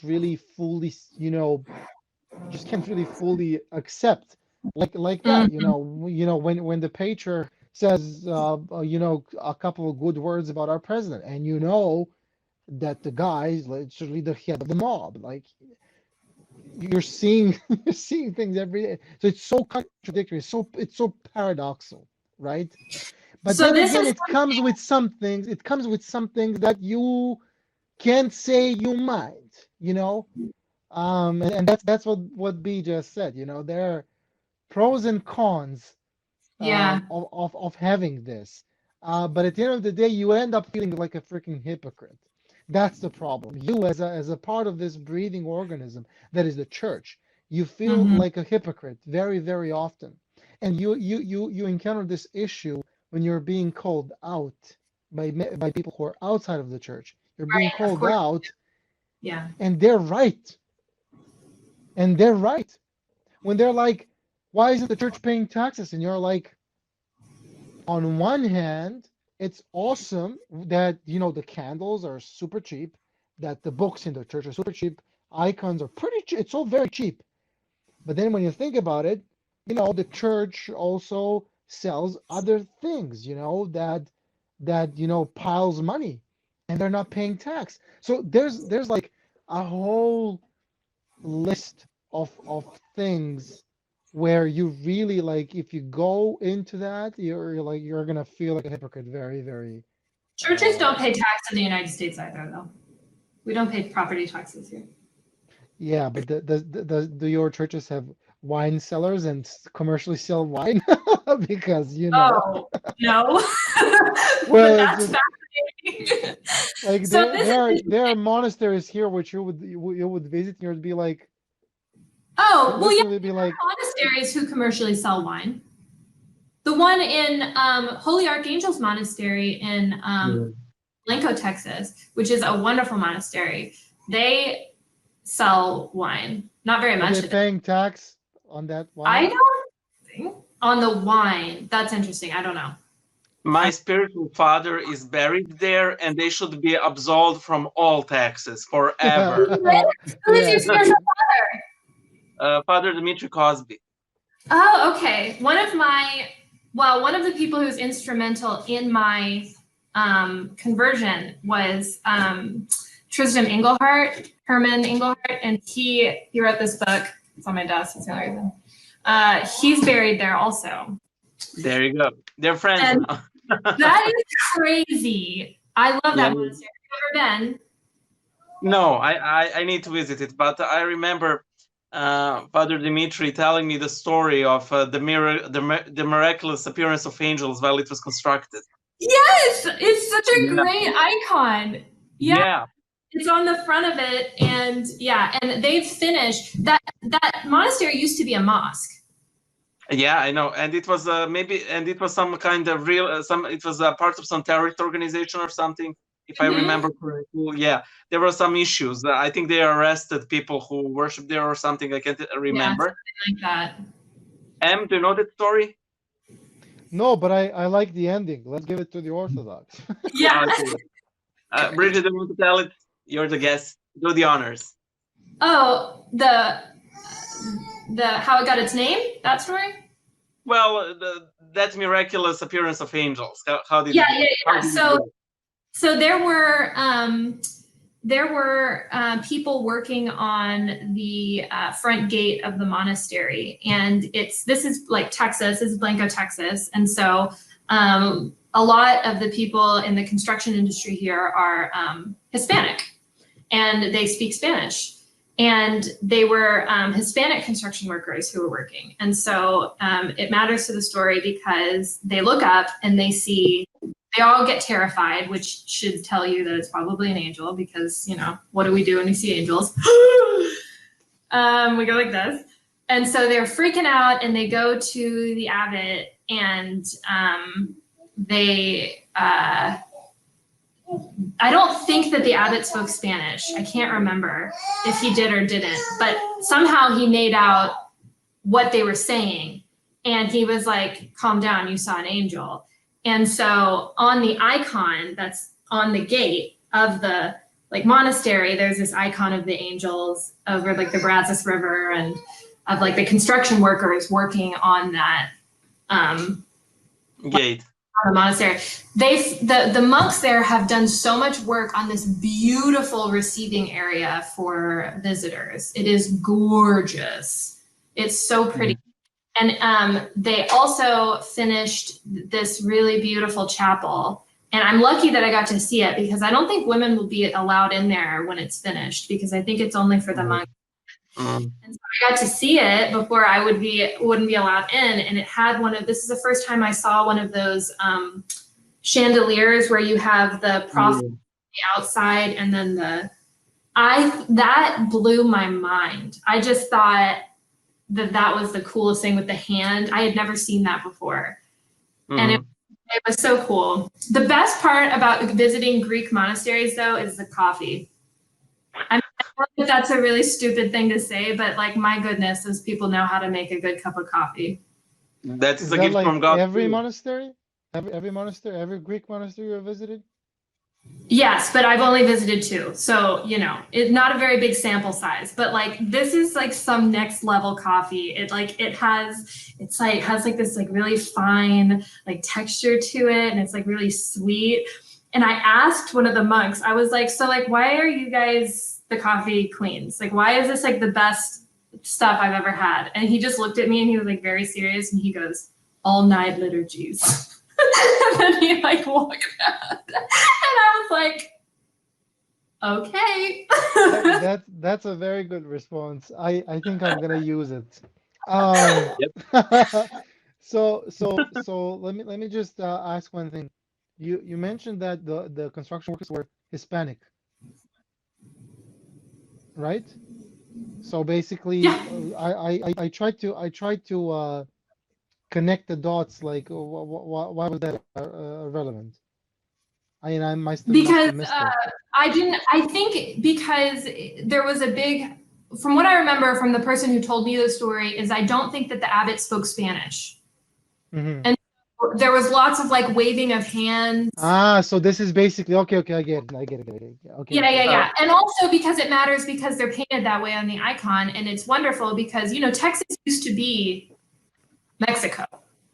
really fully, just can't really fully accept, like that. When the patriarch says a couple of good words about our president, and that the guy is literally the head of the mob. Like, you're seeing things every day, so it's so contradictory, it's so paradoxical, right? But so then again, it comes with some things that you can't say you mind, and that's what B just said. There are pros and cons of having this, but at the end of the day, you end up feeling like a freaking hypocrite. That's the problem. You, as a part of this breathing organism that is the church, you feel like a hypocrite very, very often, and you encounter this issue when you're being called out by people who are outside of the church. You're being called out, and they're right. When they're like, "Why isn't the church paying taxes?" and you're like, on one hand, it's awesome that the candles are super cheap, that the books in the church are super cheap, icons are pretty cheap. It's all very cheap. But then when you think about it, the church also sells other things, that piles money, and they're not paying tax. So there's like a whole list of things where you really, like, if you go into that, you're gonna feel like a hypocrite very, very. Churches don't pay tax in the United States either, though. We don't pay property taxes here. Yeah, but do your churches have wine cellars and commercially sell wine? Because Oh no. Well, that's fascinating. Like, so there are monasteries here which you would visit, and you'd be like, oh, well, yeah, be like, monasteries who commercially sell wine. The one in Holy Archangel's Monastery in Blanco, Texas, which is a wonderful monastery, they sell wine. Not very much. Are they paying tax on that wine? I don't think on the wine. That's interesting. I don't know. My spiritual father is buried there, and they should be absolved from all taxes forever. Who is your spiritual father? Father Dmitry Cosby. Oh, okay. One of the people who's instrumental in my conversion was Tristan Herman Engelhardt, and he wrote this book. It's on my desk. That's the only reason. He's buried there also. There you go. They're friends now. That is crazy. I love that monastery. Have you ever been? No, I need to visit it, but I remember Father Dimitri telling me the story of the miraculous appearance of angels while it was constructed. Yes, it's such a great icon. Yeah. It's on the front of it, and and they've finished that. That monastery used to be a mosque. Yeah, I know, and it was it was some kind of it was a part of some terrorist organization or something, if I remember correctly. Yeah, there were some issues. I think they arrested people who worship there or something. I can't remember. Yeah, like that. Do you know that story? No, but I like the ending. Let's give it to the Orthodox. Yeah. Okay. Brigid, you want to tell it? You're the guest. Do the honors. Oh, the how it got its name? That story? Well, that miraculous appearance of angels. How did? So there were people working on the front gate of the monastery, and this is like Texas. This is Blanco, Texas, and so a lot of the people in the construction industry here are Hispanic, and they speak Spanish. And they were Hispanic construction workers who were working. And so it matters to the story because they look up and they see, they all get terrified, which should tell you that it's probably an angel because, you know, what do we do when we see angels? We go like this. And so they're freaking out and they go to the abbot and I don't think that the abbot spoke Spanish. I can't remember if he did or didn't, but somehow he made out what they were saying. And he was like, calm down, you saw an angel. And so on the icon that's on the gate of the monastery, there's this icon of the angels over like the Brazos River and of like the construction workers working on that gate. The monastery. The monks there have done so much work on this beautiful receiving area for visitors. It is gorgeous. It's so pretty. And they also finished this really beautiful chapel. And I'm lucky that I got to see it because I don't think women will be allowed in there when it's finished because I think it's only for the monks. And so I got to see it before I wouldn't be allowed in, and it had this is the first time I saw one of those chandeliers where you have the prophet on the outside and then that blew my mind. I just thought that was the coolest thing with the hand. I had never seen that before. And it was so cool. The best part about visiting Greek monasteries though is the coffee. I know that that's a really stupid thing to say, but like, my goodness, those people know how to make a good cup of coffee. That is a gift from God. Every monastery? Every monastery? Every Greek monastery you visited? Yes, but I've only visited 2. So, you know, it's not a very big sample size, but like, this is like some next level coffee. It has this like really fine like texture to it. And it's like really sweet. And I asked one of the monks, I was like, so like, why are you guys the coffee queens? Like, why is this like the best stuff I've ever had? And he just looked at me and he was like very serious and he goes, all night liturgies. And then he like walked out. And I was like, okay. That's a very good response. I think I'm gonna use it. So let me just ask one thing. You mentioned that the construction workers were Hispanic, right? So basically, yeah. I tried to connect the dots. Like, why was that relevant? I must have missed it. I think because there was a big, from what I remember from the person who told me the story, is I don't think that the abbot spoke Spanish. And there was lots of like waving of hands. So this is basically okay. I get it. Okay. Yeah. And also because it matters because they're painted that way on the icon, and it's wonderful because, you know, Texas used to be Mexico.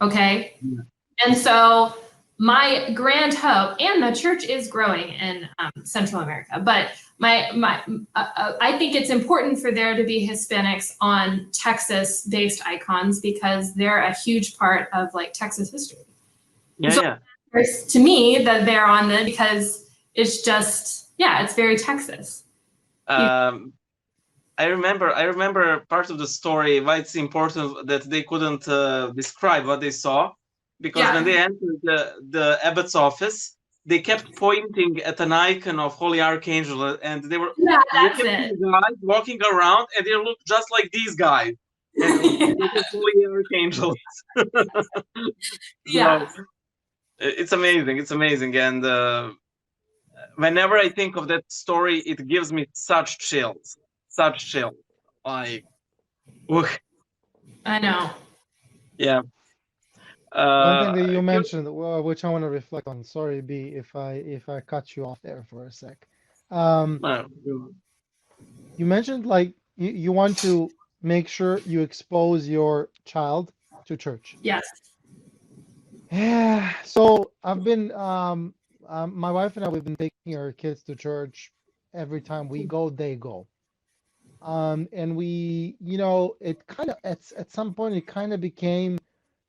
Okay. Yeah. And so my grand hope, and the church is growing in Central America, but I think it's important for there to be Hispanics on Texas-based icons because they're a huge part of like Texas history. Yeah, so yeah. To me, that they're on the because it's just it's very Texas. I remember part of the story why it's important that they couldn't describe what they saw, because when they entered the abbot's office, they kept pointing at an icon of Holy Archangel, and they were guys walking around, and they looked just like these guys, and Holy Archangels. Yeah. So, it's amazing, and whenever I think of that story, it gives me such chills. Like, ugh. I know. Yeah. One thing that you mentioned, which I want to reflect on. Sorry, B, if I cut you off there for a sec. You mentioned like you want to make sure you expose your child to church. Yes. Yeah. So I've been my wife and I, we've been taking our kids to church every time we go, they go. And we, you know, it kind of at some point it kind of became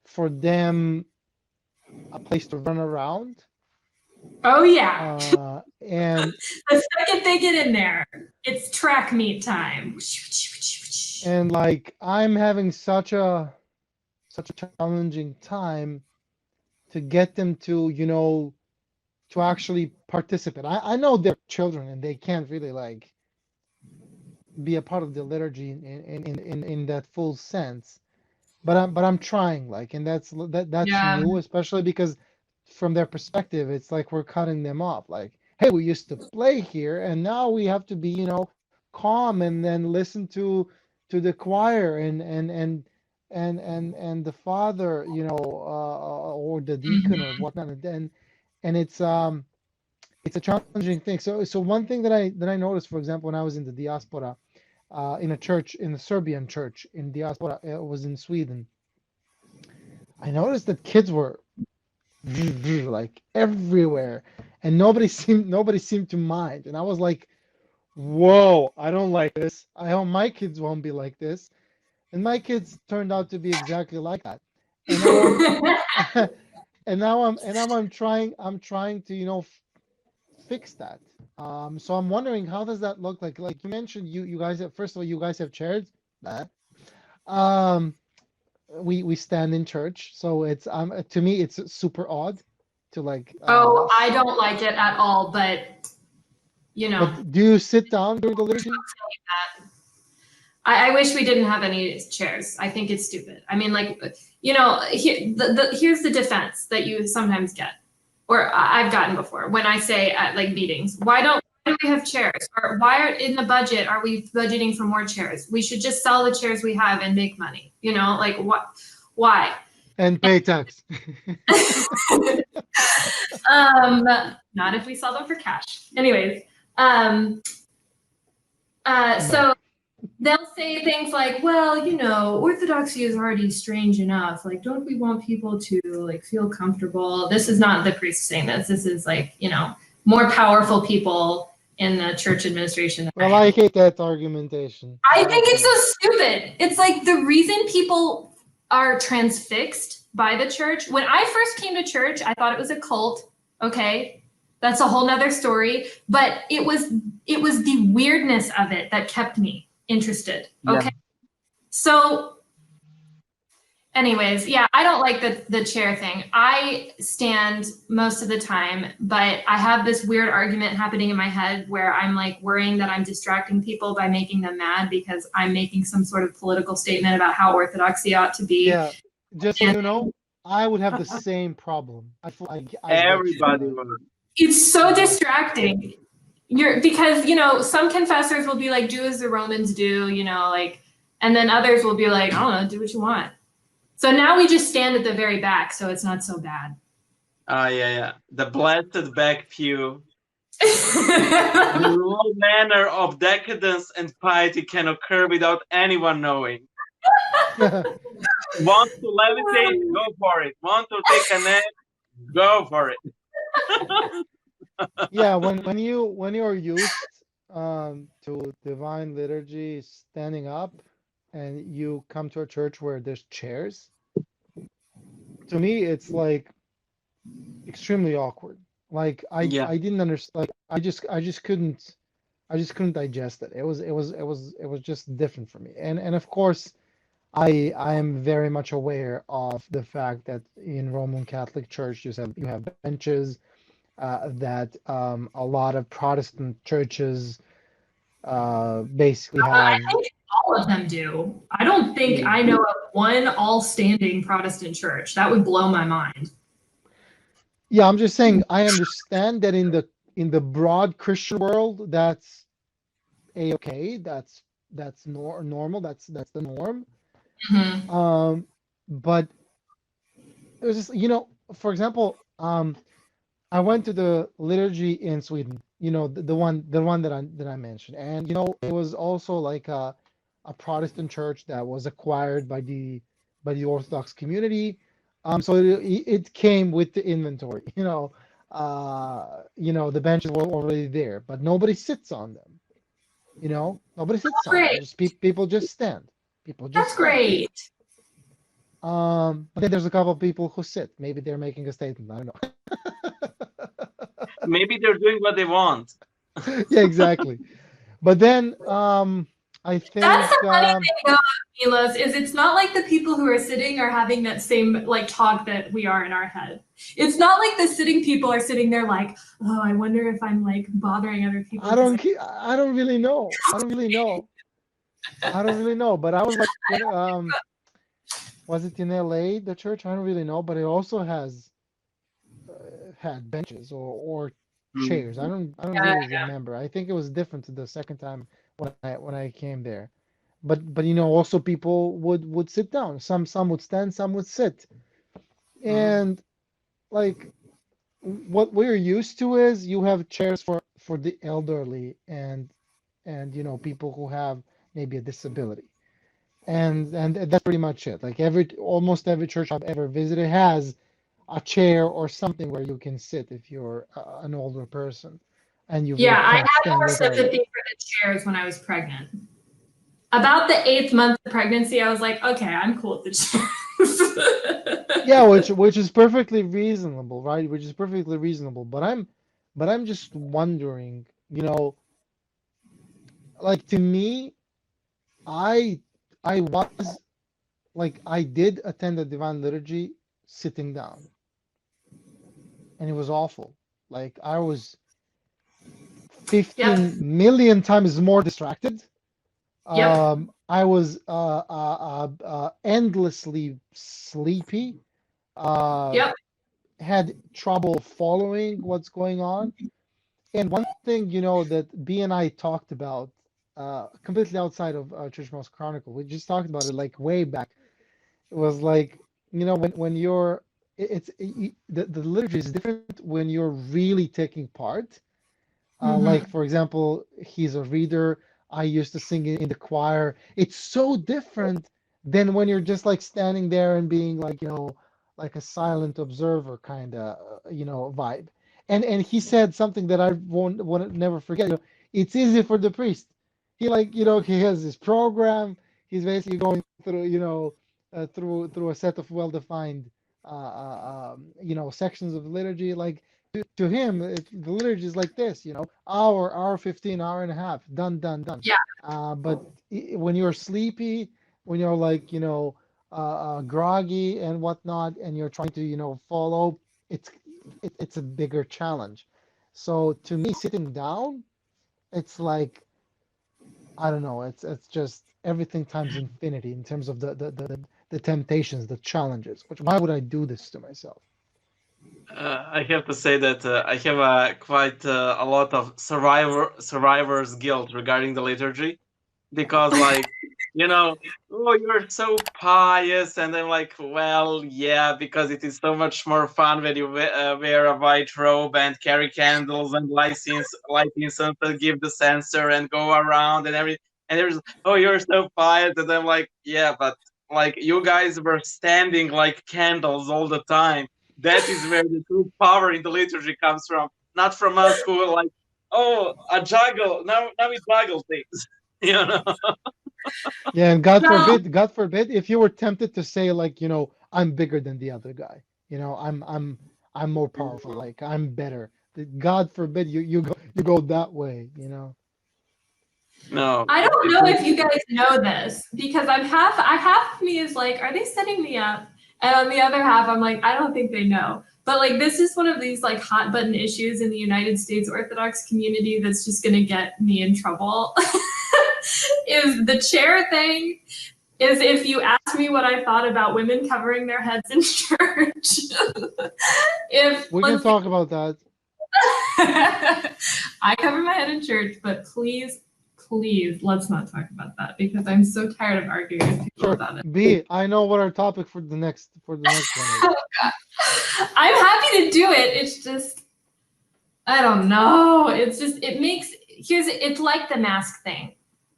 for them a place to run around. Oh yeah. And the second they get in there, it's track meet time. And like I'm having such a challenging time to get them to, you know, to actually participate. I know they're children and they can't really like be a part of the liturgy in that full sense. But I'm trying, like, and that's new, especially because from their perspective, it's like we're cutting them off. Like, hey, we used to play here, and now we have to be, you know, calm and then listen to the choir and the father, you know, or the deacon or whatnot, and it's a challenging thing. So one thing that I noticed, for example, when I was in the diaspora, in a church, in the Serbian church in diaspora, it was in Sweden. I noticed that kids were like everywhere, and nobody seemed to mind. And I was like, "Whoa, I don't like this. I hope my kids won't be like this." And my kids turned out to be exactly like that. And now I'm trying to, you know, fix that. So I'm wondering, how does that look like? Like you mentioned, you guys have, first of all, you guys have chairs. We stand in church, so it's to me it's super odd to like. I don't like it at all, but you know. But do you sit down during the liturgy? I wish we didn't have any chairs. I think it's stupid. I mean, like, you know, here's the defense that you sometimes get, or I've gotten before when I say at like meetings, why don't we have chairs? Or why are in the budget are we budgeting for more chairs? We should just sell the chairs we have and make money. You know, like what? Why? And pay tax. Not if we sell them for cash. Anyways, so they'll say things like, well, you know, Orthodoxy is already strange enough. Like, don't we want people to like feel comfortable? This is not the priest saying this. This is like, you know, more powerful people in the church administration. Well, I hate that argumentation. I think it's so stupid. It's like the reason people are transfixed by the church. When I first came to church, I thought it was a cult. Okay. That's a whole nother story. But it was the weirdness of it that kept me interested. Okay. Yeah. So anyways, yeah, I don't like the chair thing. I stand most of the time, but I have this weird argument happening in my head where I'm like worrying that I'm distracting people by making them mad because I'm making some sort of political statement about how Orthodoxy ought to be. Yeah, just so you know, I would have the same problem. Everybody would. It's so distracting. Because, you know, some confessors will be like, do as the Romans do, you know, like, and then others will be like, I don't know, do what you want. So now we just stand at the very back, so it's not so bad. Yeah. The blessed back pew. No manner of decadence and piety can occur without anyone knowing. Want to levitate? Go for it. Want to take a nap? Go for it. Yeah, when you are used to divine liturgy standing up, and you come to a church where there's chairs, to me it's like extremely awkward. Like I didn't understand. Like I just couldn't just couldn't digest it. It was just different for me. And of course, I am very much aware of the fact that in Roman Catholic Church you have benches, that a lot of Protestant churches basically I have. think all of them do. I don't think I know of one all-standing Protestant church. That would blow my mind. Yeah, I'm just saying I understand that in the broad Christian world, that's a-okay. That's normal. That's the norm. Mm-hmm. But it was just, for example, I went to the liturgy in Sweden, the one that I mentioned, and it was also like a Protestant church that was acquired by the Orthodox community. So it came with the inventory, the benches were already there, but nobody sits on them, nobody sits on them. Great. Just people just stand. People just That's stand. great. But then there's a couple of people who sit. Maybe they're making a statement. I don't know. Maybe they're doing what they want. Yeah, exactly. But then I think That's the funny thing though, Milos, is it's not like the people who are sitting are having that same like talk that we are in our head. It's not like the sitting people are sitting there like, oh, I wonder if I'm like bothering other people. I don't really know. I don't really know. But I was like, was it in LA, the church? I don't really know, but it also has had benches or chairs. I don't really remember. I think it was different the second time when I came there. But also people would sit down. Some would stand, some would sit. And like what we're used to is you have chairs for the elderly and people who have maybe a disability. And that's pretty much it. Like almost every church I've ever visited has a chair or something where you can sit if you're an older person and you really I can't had stand more literally. sympathy for the chairs when I was pregnant. About the 8th month of pregnancy, I was like, okay, I'm cool with the chairs. Yeah, which is perfectly reasonable, right? Which is perfectly reasonable. But I'm just wondering, like to me, I was like I did attend the Divine Liturgy sitting down, and it was awful. Like I was 15 million times more distracted. I was endlessly sleepy. Had trouble following what's going on. And one thing, that B and I talked about, completely outside of Church Mouse Chronicle, we just talked about it like way back. It was like, when you're, the liturgy is different when you're really taking part. Like, for example, he's a reader. I used to sing in the choir. It's so different than when you're just like standing there and being like, like a silent observer kind of, vibe. And he said something that I won't never forget. It's easy for the priest. He like, he has his program. He's basically going through, through a set of well-defined, sections of the liturgy. Like, to him, the liturgy is like this, hour 15, hour and a half, done. But when you're sleepy, when you're like, groggy and whatnot, and you're trying to, follow, it's a bigger challenge. So to me, sitting down, it's like, I don't know, it's just everything times infinity in terms of the temptations, the challenges. Why would I do this to myself? I have to say that I have quite a lot of survivor's guilt regarding the liturgy, because like oh, you're so pious, and I'm like, well, yeah, because it is so much more fun when you wear a white robe and carry candles and light incense and give the censer and go around and everything. And there's, oh, you're so pious, and I'm like, yeah, but like you guys were standing like candles all the time. That is where the true power in the liturgy comes from, not from us who are like, oh, a juggle. Now we juggle things, Yeah, and God forbid, if you were tempted to say like, I'm bigger than the other guy, I'm more powerful, like I'm better. God forbid you go that way. No. I don't know if you guys know this because half of me is like, are they setting me up? And on the other half, I'm like, I don't think they know. But like, this is one of these like hot button issues in the United States Orthodox community that's just gonna get me in trouble. Is the chair thing. Is if you ask me what I thought about women covering their heads in church. We can talk about that. I cover my head in church, but please, let's not talk about that because I'm so tired of arguing with people about it. B, I know what our topic for the next one is. I'm happy to do it. It's just, I don't know. It's just, it's like the mask thing.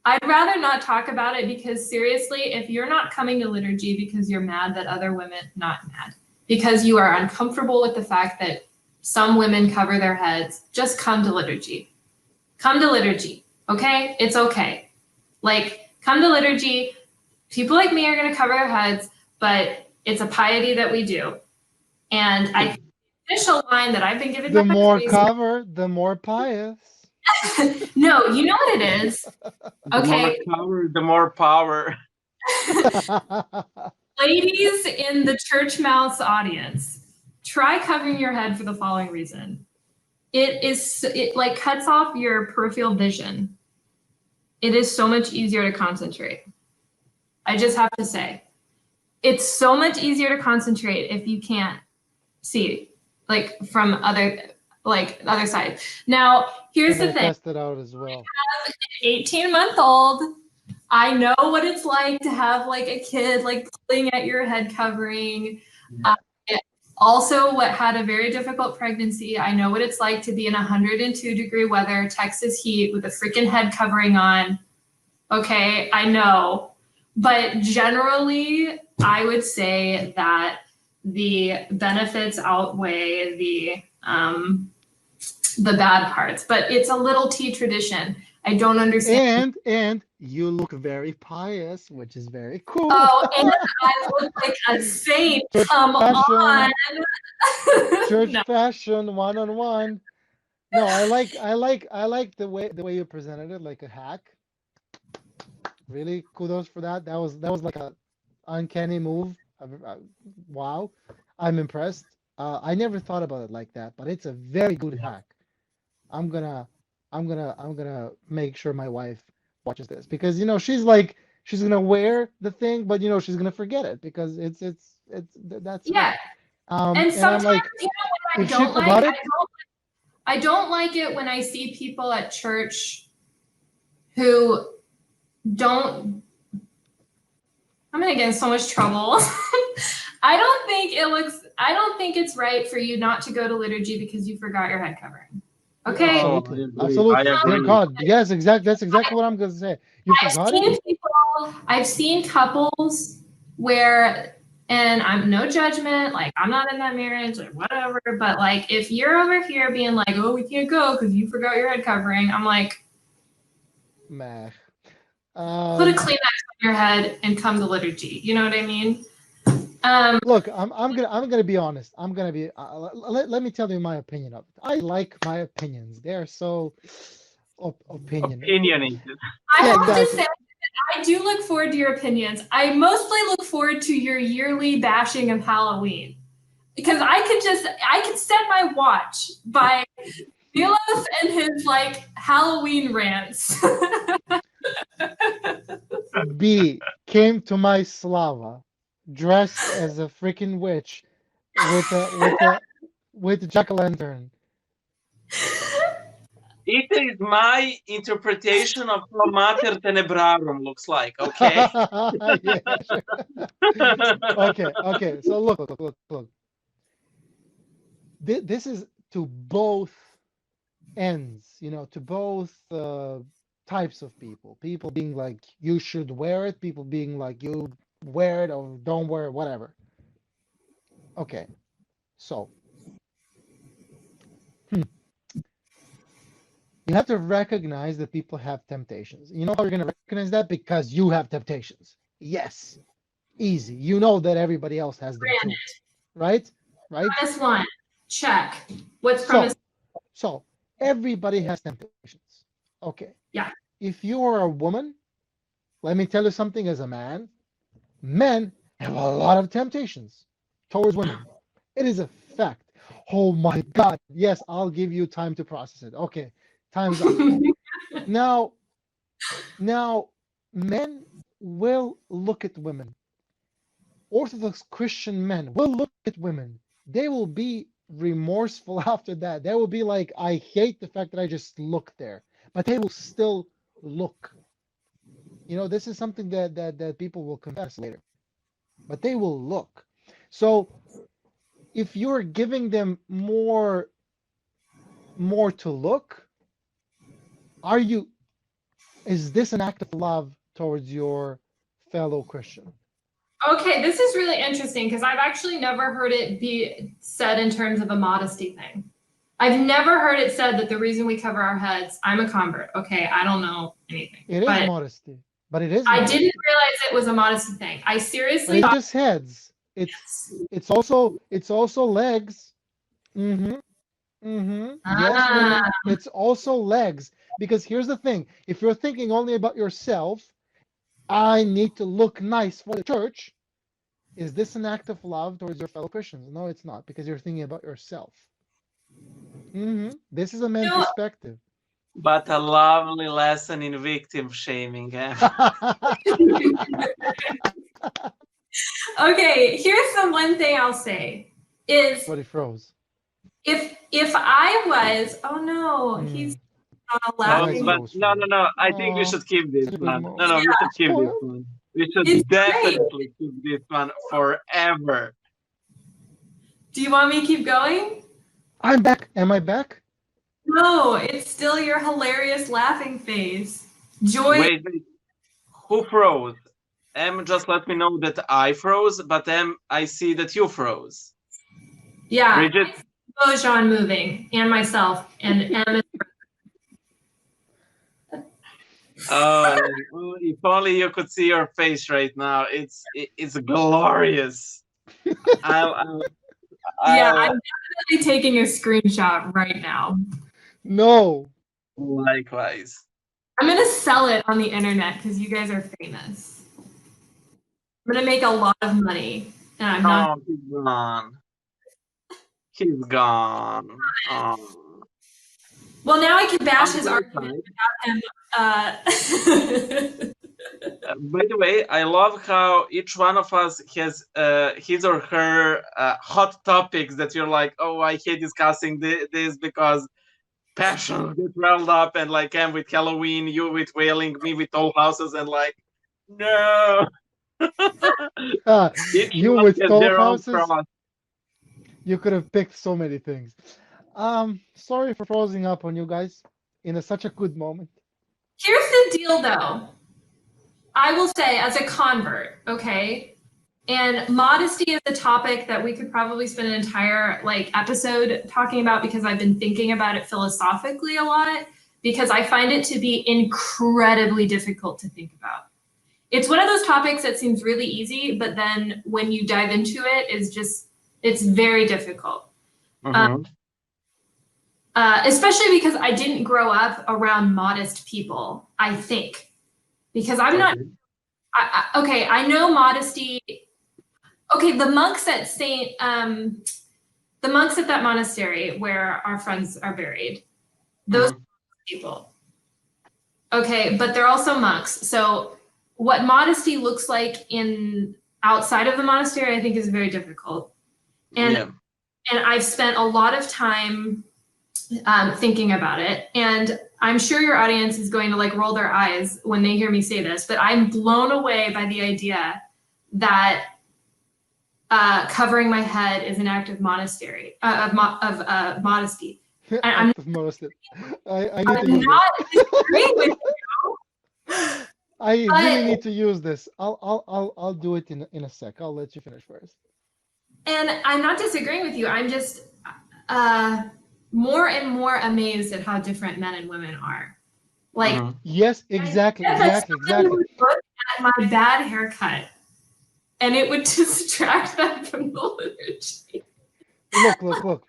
I'd rather not talk about it because seriously, if you're not coming to liturgy because you're mad that other women, not mad, because you are uncomfortable with the fact that some women cover their heads, just come to liturgy. Come to liturgy, okay? It's okay. Like, come to liturgy. People like me are gonna cover their heads, but it's a piety that we do. And the official line that I've been given. The more cover, the more pious. No, you know what it is. Okay. The more cover, the more power. Ladies in the church mouse audience, try covering your head for the following reason. It like cuts off your peripheral vision. It is so much easier to concentrate. I just have to say, it's so much easier to concentrate if you can't see, like from other side. Now, here's the thing. Test it out as well. I have an 18-month-old. I know what it's like to have like a kid like pulling at your head covering. Also, what had a very difficult pregnancy. I know what it's like to be in 102-degree weather, Texas heat with a freaking head covering on. Okay, I know. But generally, I would say that the benefits outweigh the bad parts. But it's a little T tradition. I don't understand. And you look very pious, which is very cool. Oh, and I look like a saint. Come on. Church fashion, one-on-one. No, I like the way you presented it, like a hack. Really, kudos for that. That was like a uncanny move. Wow, I'm impressed. I never thought about it like that, but it's a very good hack. I'm gonna make sure my wife watches this because she's gonna wear the thing, but she's gonna forget it because it's that's yeah. And sometimes I'm like, I don't like it when I see people at church who don't. I'm gonna get in so much trouble. I don't think it's right for you not to go to liturgy because you forgot your head covering. Okay. Absolutely. Dear God. Yes, exactly. That's exactly what I'm going to say. I've seen couples where, and I'm no judgment, like I'm not in that marriage or whatever, but like if you're over here being like, oh, we can't go because you forgot your head covering, I'm like, meh. Put a Kleenex on your head and come to liturgy. You know what I mean? Look, I'm gonna be honest. I'm gonna be. Let me tell you my opinion of it. I like my opinions. They are so opinionated. I have to say, I do look forward to your opinions. I mostly look forward to your yearly bashing of Halloween because I could set my watch by Milos and his like Halloween rants. B came to my Slava dressed as a freaking witch with a jack-o'-lantern. It is my interpretation of what Mater Tenebrarum looks like, okay? Okay. So look. This is to both ends, to both types of people. People being like, you should wear it. People being like, you wear it or don't wear it, whatever. Okay. So, you have to recognize that people have temptations. You know how you're going to recognize that? Because you have temptations. Yes. Easy. You know that everybody else has them too. Right? Premise one. Check. What's premise? So everybody has temptations. Okay. Yeah. if you are a woman, let me tell you something as a man, men have a lot of temptations towards women. It is a fact. Oh my God. Yes, I'll give you time to process it. Okay, time's up. Now, men will look at women. Orthodox Christian men will look at women. They will be remorseful after that. They will be like, I hate the fact that I just looked there. But they will still look. You know, this is something that people will confess later. But they will look. So if you're giving them more to look, is this an act of love towards your fellow Christian? Okay, this is really interesting because I've actually never heard it be said in terms of a modesty thing. I've never heard it said that the reason we cover our heads, I'm a convert. Okay, I don't know anything. It is modesty, but it is. I didn't realize it was a modesty thing. I seriously. But it's just heads. It's also legs. Yes, women, it's also legs. Because here's the thing: if you're thinking only about yourself, I need to look nice for the church. Is this an act of love towards your fellow Christians? No, it's not, because you're thinking about yourself. This is a man's perspective. But a lovely lesson in victim shaming. Eh? Okay, here's the one thing I'll say is. But he froze. If I was, oh no, he's laughing. No. I think we should keep this one. No, we should keep this one. We should definitely keep this one forever. Do you want me to keep going? I'm back. Am I back? No, it's still your hilarious laughing face. Joy. Wait. Who froze? Just let me know that I froze, but I see that you froze. Yeah. Brigid? Bojan moving, and myself, and Em. If only you could see your face right now. It's glorious. I'm definitely taking a screenshot right now. No. Likewise. I'm gonna sell it on the internet because you guys are famous. I'm gonna make a lot of money, and I'm not. Oh, he's gone. He's gone. Oh. Well, now I can bash his argument about him. By the way, I love how each one of us has his or her hot topics that you're like, oh, I hate discussing this because passions get welled up, and like I'm with Halloween, you with wailing, me with Toll Houses, and like, no. You with Toll Houses? You could have picked so many things. Sorry for frozen up on you guys in such a good moment. Here's the deal, though. I will say, as a convert, okay, and modesty is a topic that we could probably spend an entire episode talking about because I've been thinking about it philosophically a lot because I find it to be incredibly difficult to think about. It's one of those topics that seems really easy, but then when you dive into it, it's very difficult. Especially because I didn't grow up around modest people, I think. Because I'm not, I know modesty. Okay, the monks at that monastery where our friends are buried, those people. Okay, but they're also monks. So what modesty looks like outside of the monastery, I think is very difficult. And I've spent a lot of time thinking about it. And I'm sure your audience is going to roll their eyes when they hear me say this, but I'm blown away by the idea that covering my head is an act of modesty. I'm modesty. I need I'm not disagreeing with you. I really need to use this. I'll do it in a sec. I'll let you finish first. And I'm not disagreeing with you. I'm just more and more amazed at how different men and women are. Yes, exactly. Look at my bad haircut, and it would distract them from the liturgy. Look. It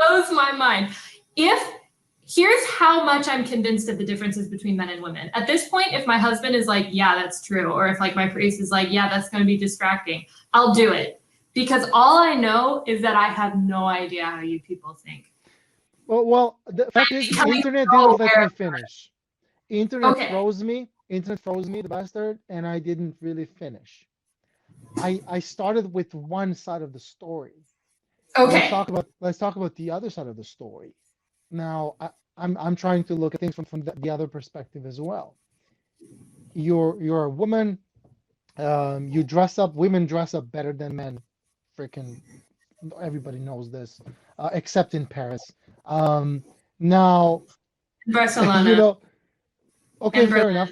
blows my mind. If here's how much I'm convinced of the differences between men and women. At this point, if my husband is like, yeah, that's true, or if like my priest is like, yeah, that's going to be distracting, I'll do it. Because all I know is that I have no idea how you people think. Well, the fact is, internet didn't let me finish. Internet froze me, the bastard, and I didn't really finish. I started with one side of the story. Okay. Let's talk about the other side of the story. Now, I'm trying to look at things from the other perspective as well. You're a woman. You dress up. Women dress up better than men. Freaking everybody knows this, except in Paris. Now, Barcelona. you know. Okay, fair enough.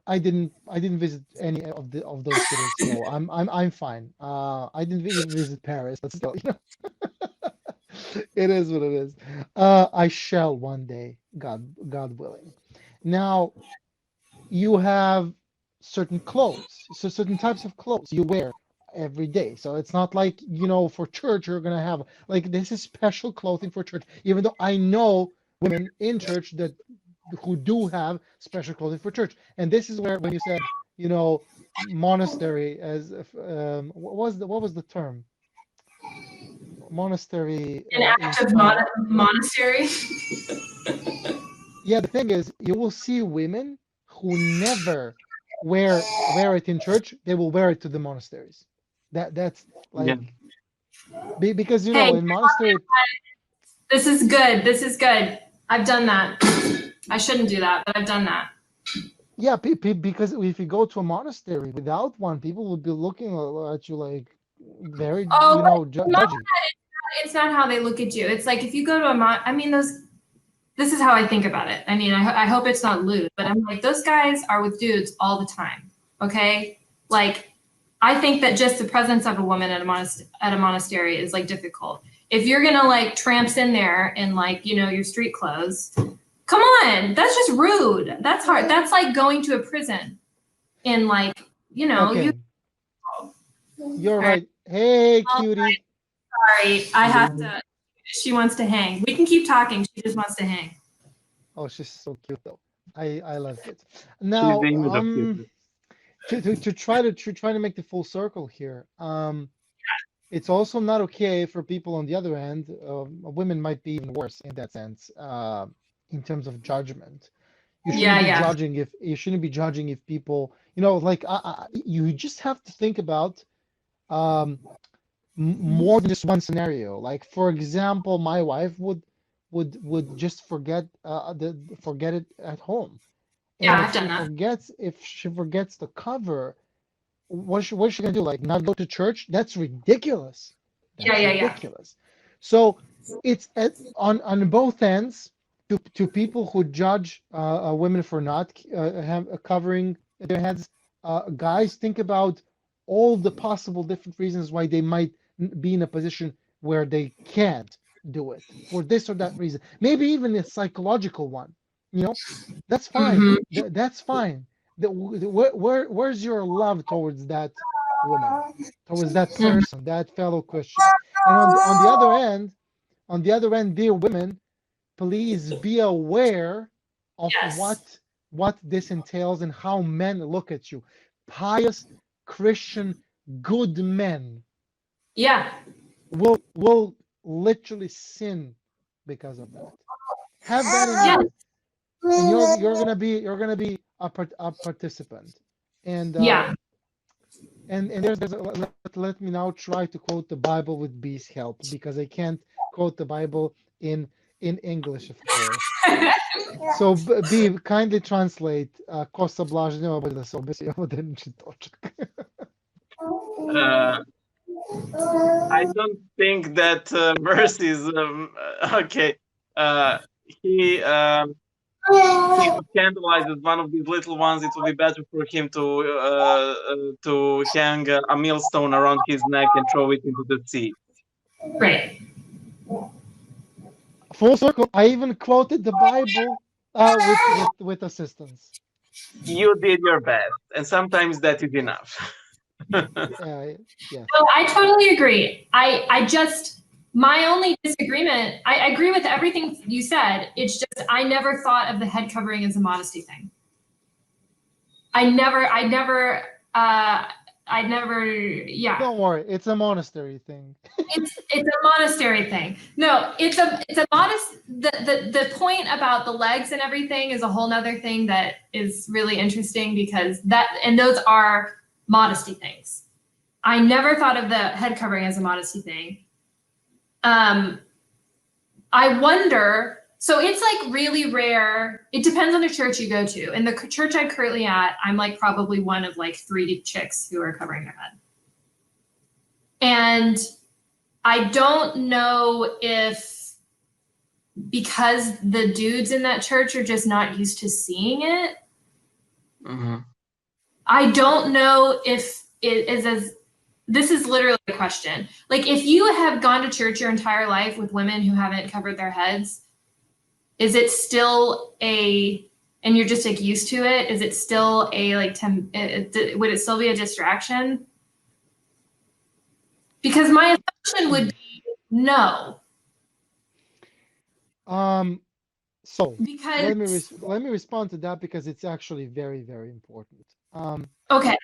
I didn't visit any of those cities, so I'm fine. I didn't visit Paris, but still, you know. It is what it is. I shall one day, God willing. Now, you have certain clothes, so certain types of clothes you wear every day. So it's not like, you know, for church you're gonna have like this is special clothing for church. Even though I know women in church that who do have special clothing for church, and this is where when you said, you know, monastery as what was the term? Monastery. An active monastery. Yeah, the thing is, you will see women who never wear it in church. They will wear it to the monasteries. That's like because you know in monastery. This is good. This is good. I've done that. I shouldn't do that, but I've done that. Yeah, because if you go to a monastery without one, people would be looking at you like very, you know, judgy. It's not how they look at you. It's like if you go to I mean, this is how I think about it. I mean, I hope it's not lewd, but I'm like, those guys are with dudes all the time. Okay? Like, I think that just the presence of a woman at a monastery is like difficult. If you're gonna like tramps in there in like, you know, your street clothes, come on, that's just rude. That's hard. That's like going to a prison in like, you know, okay. You're right. Hey, cutie. Sorry, I have to. She wants to hang. We can keep talking. She just wants to hang. Oh, she's so cute though. I love it. Now, to try to make the full circle here. It's also not okay for people on the other end. Women might be even worse in that sense. In terms of judgment, you shouldn't be judging if people, you know, like you just have to think about more than just one scenario. Like for example, my wife would just forget it at home. And I've done that. If she forgets the cover, what's she gonna do? Like not go to church? That's ridiculous. That's ridiculous. So it's on both ends. To people who judge women for not covering their heads, guys, think about all the possible different reasons why they might be in a position where they can't do it for this or that reason. Maybe even a psychological one. You know, that's fine. Mm-hmm. That's fine. Where's your love towards that woman, towards that person, that fellow Christian? And on the other end, dear women, please be aware of what this entails and how men look at you. Pious, Christian, good men. Yeah. Will literally sin because of that. Have that in mind. And you're gonna be a participant. And and there's let me now try to quote the Bible with B's help, because I can't quote the Bible in English, of course. So B, kindly translate ko sablažnjava bude se obesi odenči točak. I don't think that verse is okay. He candlelighted one of these little ones. It will be better for him to hang a millstone around his neck and throw it into the sea. Right. Full circle. I even quoted the Bible with assistance. You did your best, and sometimes that is enough. Yeah. No, I totally agree. I just My only disagreement, I agree with everything you said. It's just I never thought of the head covering as a modesty thing. Yeah. Don't worry, it's a monastery thing. It's a monastery thing. No, it's a modest. The point about the legs and everything is a whole nother thing that is really interesting because those are modesty things. I never thought of the head covering as a modesty thing. I wonder. So it's like really rare. It depends on the church you go to. In the church I'm currently at, I'm like probably one of like 3 chicks who are covering their head. And I don't know if because the dudes in that church are just not used to seeing it. Mm-hmm. I don't know if it is as, this is literally a question. Like if you have gone to church your entire life with women who haven't covered their heads, is it still and you're just like used to it? Is it still would it still be a distraction? Because my assumption would be no. So because let me respond to that because it's actually very, very important. Okay.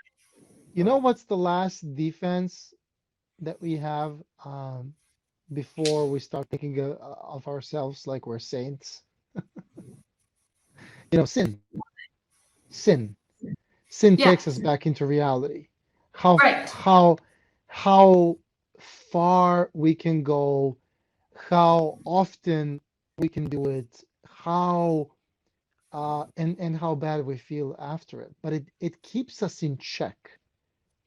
You know what's the last defense that we have before we start thinking of ourselves like we're saints? You know, sin. Sin Yeah. takes us back into reality. How Right. how far we can go, how often we can do it, how and how bad we feel after it. But it keeps us in check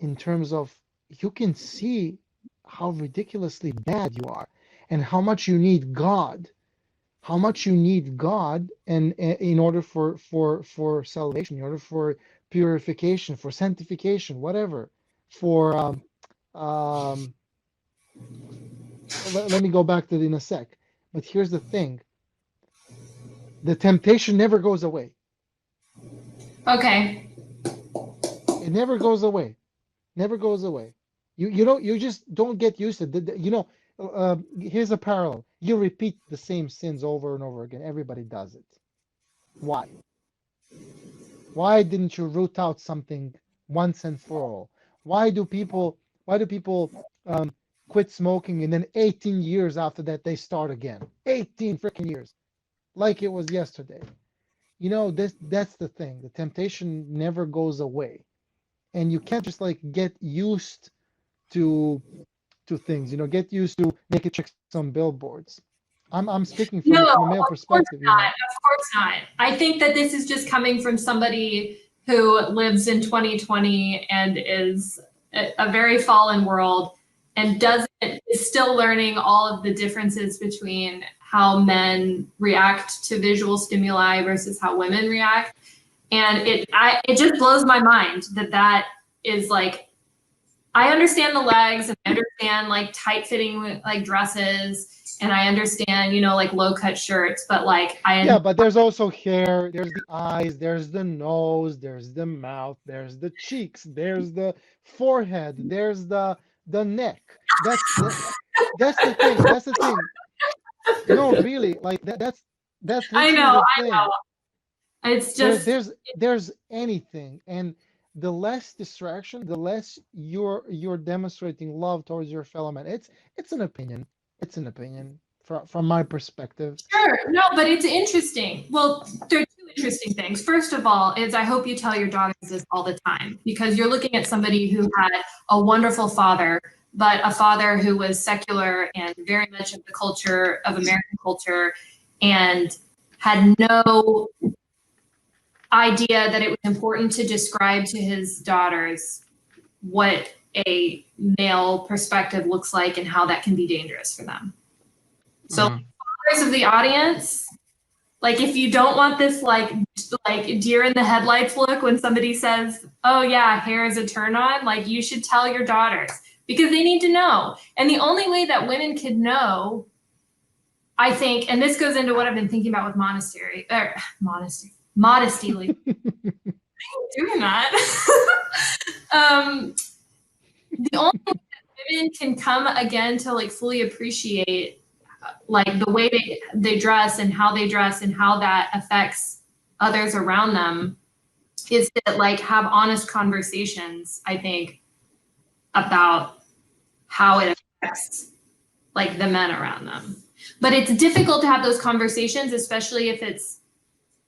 in terms of you can see how ridiculously bad you are and how much you need God. How much you need God and in order for salvation, in order for purification, for sanctification, whatever. For let me go back to it in a sec. But here's the thing: the temptation never goes away. Okay. It never goes away. Never goes away. You just don't get used to it. You know, here's a parallel. You repeat the same sins over and over again. Everybody does it. Why? Why didn't you root out something once and for all? Why do people quit smoking and then 18 years after that they start again? 18 freaking years. Like it was yesterday. You know, that's the thing. The temptation never goes away. And you can't just like get used to things, you know, get used to naked chicks on billboards. I'm speaking from No, a male perspective, you know. of course not. I think that this is just coming from somebody who lives in 2020 and is a very fallen world and is still learning all of the differences between how men react to visual stimuli versus how women react. And it just blows my mind that is like, I understand the legs and I understand like tight fitting like dresses and I understand, you know, like low cut shirts, but like yeah, but there's also hair, there's the eyes, there's the nose, there's the mouth, there's the cheeks, there's the forehead, there's the neck. That's the thing. That's the thing. No, really, like that's I know. It's just there's anything, and the less distraction, the less you're demonstrating love towards your fellow man. It's an opinion. It's an opinion from my perspective. Sure. No, but it's interesting. Well, there are 2 interesting things. First of all, is I hope you tell your daughters this all the time because you're looking at somebody who had a wonderful father, but a father who was secular and very much of the culture of American culture and had no idea that it was important to describe to his daughters what a male perspective looks like and how that can be dangerous for them. So fathers of the audience, like if you don't want this like deer in the headlights look when somebody says, oh yeah, hair is a turn on, like you should tell your daughters because they need to know. And the only way that women can know, I think, and this goes into what I've been thinking about with Modesty. Doing that. The only way that women can come again to like fully appreciate like the way they dress and how that affects others around them, is to like have honest conversations, I think, about how it affects like the men around them. But it's difficult to have those conversations, especially if it's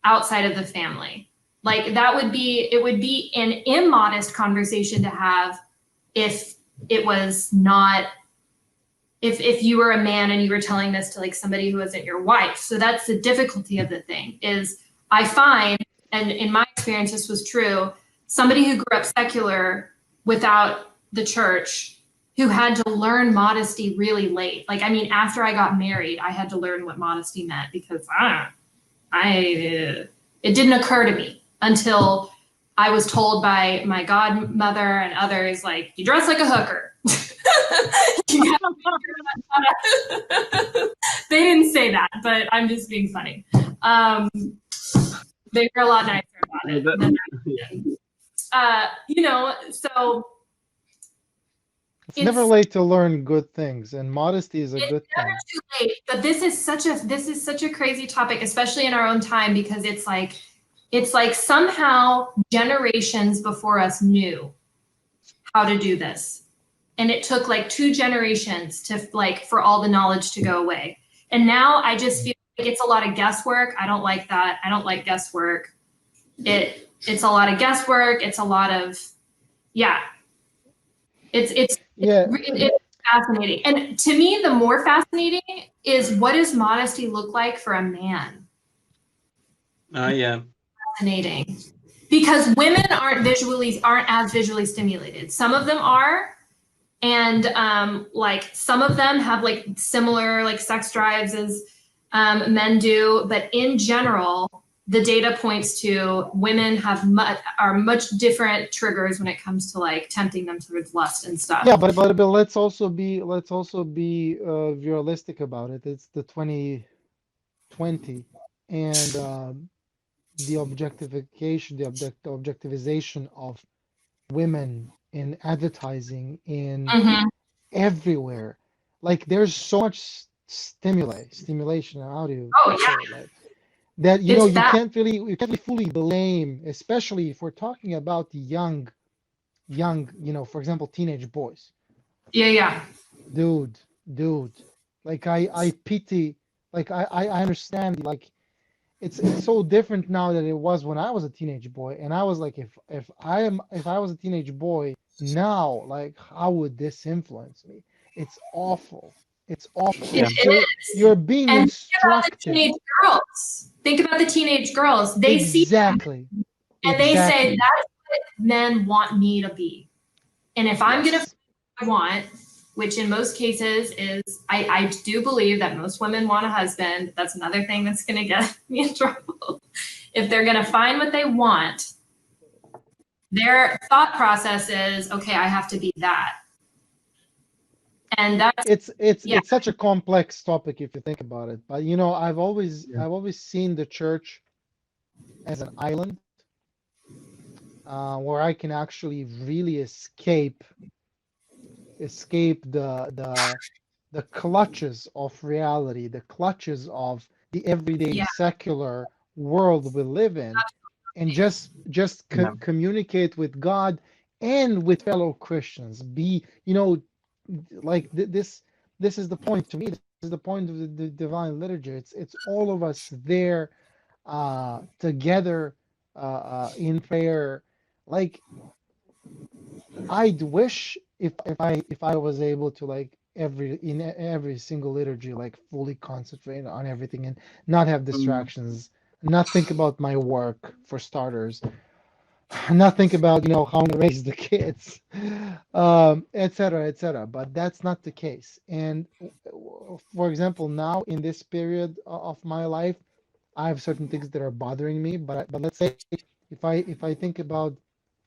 outside of the family. Like it would be an immodest conversation to have if it was not, if you were a man and you were telling this to like somebody who isn't your wife. So that's the difficulty of the thing, is I find, and in my experience this was true, somebody who grew up secular without the church, who had to learn modesty really late. Like, I mean, after I got married, I had to learn what modesty meant, because it didn't occur to me until I was told by my godmother and others, like, you dress like a hooker. They didn't say that, but I'm just being funny. They were a lot nicer about it than you know, so it's never late to learn good things, and modesty is a good thing. It's never too late, but this is such a crazy topic, especially in our own time, because it's like somehow generations before us knew how to do this, and it took like 2 generations to like for all the knowledge to go away. And now I just feel like it's a lot of guesswork. I don't like that. I don't like guesswork. It's a lot of guesswork. It's a lot of, it's fascinating. And to me, the more fascinating is, what does modesty look like for a man? Yeah. Fascinating. Because women aren't as visually stimulated. Some of them are, and like some of them have like similar like sex drives as men do, but in general, the data points to women are much different triggers when it comes to like tempting them towards lust and stuff. Yeah, but let's also be realistic about it. It's the 2020, and the objectivization of women in advertising in everywhere. Like, there's so much stimulation. How do you say it? Like, that you can't really fully blame, especially if we're talking about young, for example, teenage boys. Yeah. Dude, like I pity, like I understand, like it's so different now than it was when I was a teenage boy, and I was like, if I was a teenage boy now, like, how would this influence me? It's awful. It's awful. Yeah. You're being instructed. Think about the teenage girls. They see and they say, that's what men want me to be. And if I'm going to want, which in most cases is, I do believe that most women want a husband. That's another thing that's going to get me in trouble. If they're going to find what they want, their thought process is, okay, I have to be that. And that's it's such a complex topic if you think about it. But I've always seen the church as an island where I can actually really escape the clutches of reality, the clutches of the everyday secular world we live in, and just communicate with God and with fellow Christians. Like this is the point to me. This is the point of the divine liturgy. It's all of us there together in prayer. Like, I'd wish if I was able to, like, in every single liturgy, like, fully concentrate on everything and not have distractions, not think about my work for starters, not think about how I'm gonna raise the kids, etc. But that's not the case. And for example, now in this period of my life, I have certain things that are bothering me. But let's say if I think about,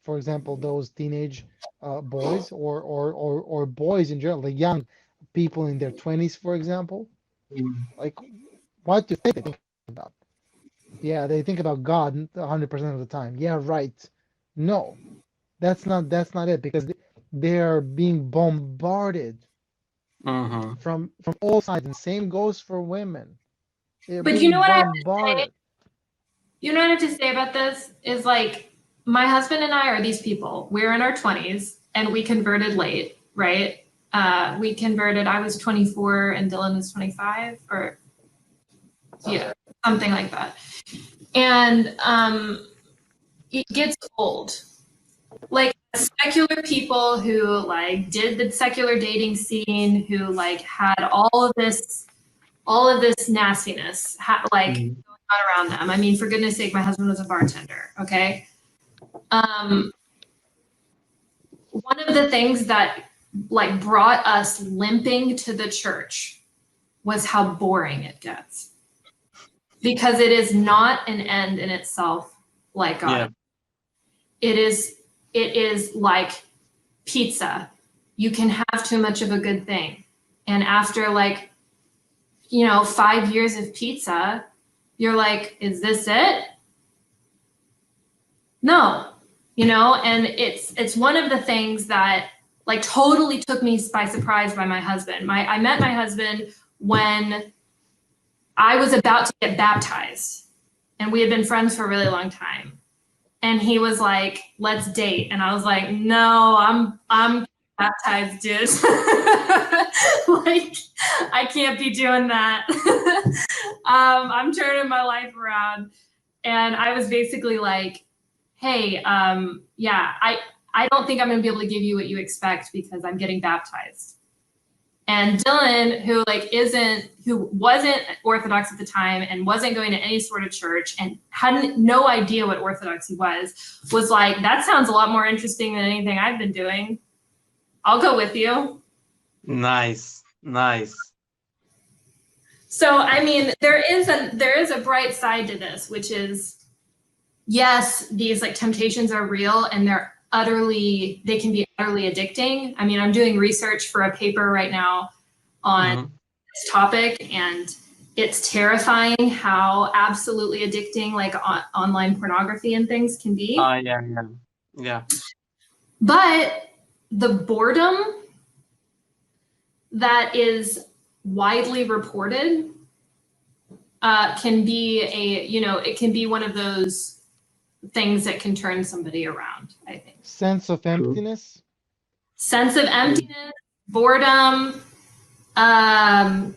for example, those teenage boys or boys in general, like young people in their 20s, for example, like, what do they think about? Yeah, they think about God 100% of the time. Yeah, right. No, that's not it, because they're being bombarded from all sides, and same goes for women. They're But being you know what I have to say? bombarded. You know what I have to say about this is like my husband and I are these people. We're in our 20s and we converted late, right? We converted, I was 24 and Dylan was 25 or yeah, something like that. And it gets old. Like secular people who like did the secular dating scene, who like had all of this nastiness like going on around them. I mean, for goodness sake, my husband was a bartender. Okay. One of the things that like brought us limping to the church was how boring it gets, because it is not an end in itself like God. Yeah. It is like pizza. You can have too much of a good thing. And after like, 5 years of pizza, you're like, is this it? No, and it's one of the things that like totally took me by surprise by my husband. I met my husband when I was about to get baptized, and we had been friends for a really long time. And he was like, let's date. And I was like, no, I'm baptized, dude. Like, I can't be doing that. I'm turning my life around. And I was basically like, hey, I don't think I'm going to be able to give you what you expect because I'm getting baptized. And Dylan, who wasn't Orthodox at the time and wasn't going to any sort of church and had no idea what Orthodoxy was like, that sounds a lot more interesting than anything I've been doing. I'll go with you. Nice. So, I mean, there is a bright side to this, which is, yes, these like temptations are real and they can be utterly addicting. I mean, I'm doing research for a paper right now on this topic, and it's terrifying how absolutely addicting like online pornography and things can be. Yeah. But the boredom that is widely reported can be it can be one of those things that can turn somebody around, I think. Sense of emptiness, boredom. That's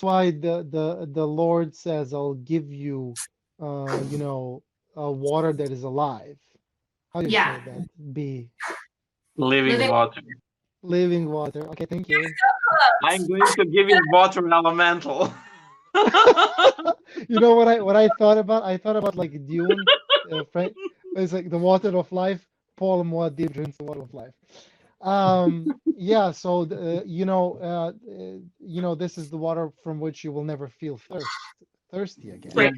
why the Lord says, I'll give you water that is alive. How do you say that? Living water. Living water. Okay, thank you. I'm going to give you water elemental. You know what I thought about? I thought about like Dune. It's like the water of life. Paul Muad'Dib drinks the water of life. Yeah. So this is the water from which you will never feel thirsty again. Right.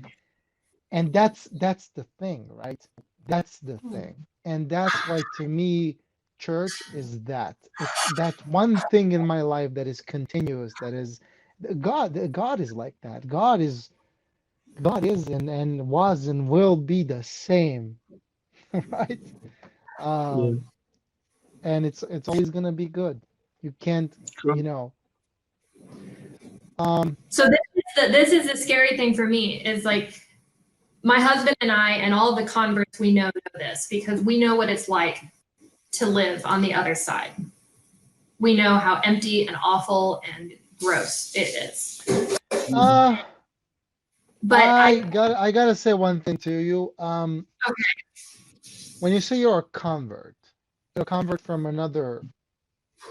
And that's the thing, right? That's the thing, and that's why to me, church is that. It's that one thing in my life that is continuous. That is God. God is like that. God is and was and will be the same, right? And it's always gonna be good. You can't, So this is the scary thing for me is like my husband and I and all the converts we know this, because we know what it's like to live on the other side. We know how empty and awful and gross it is. But I gotta say one thing to you. Okay. When you say you're a convert from another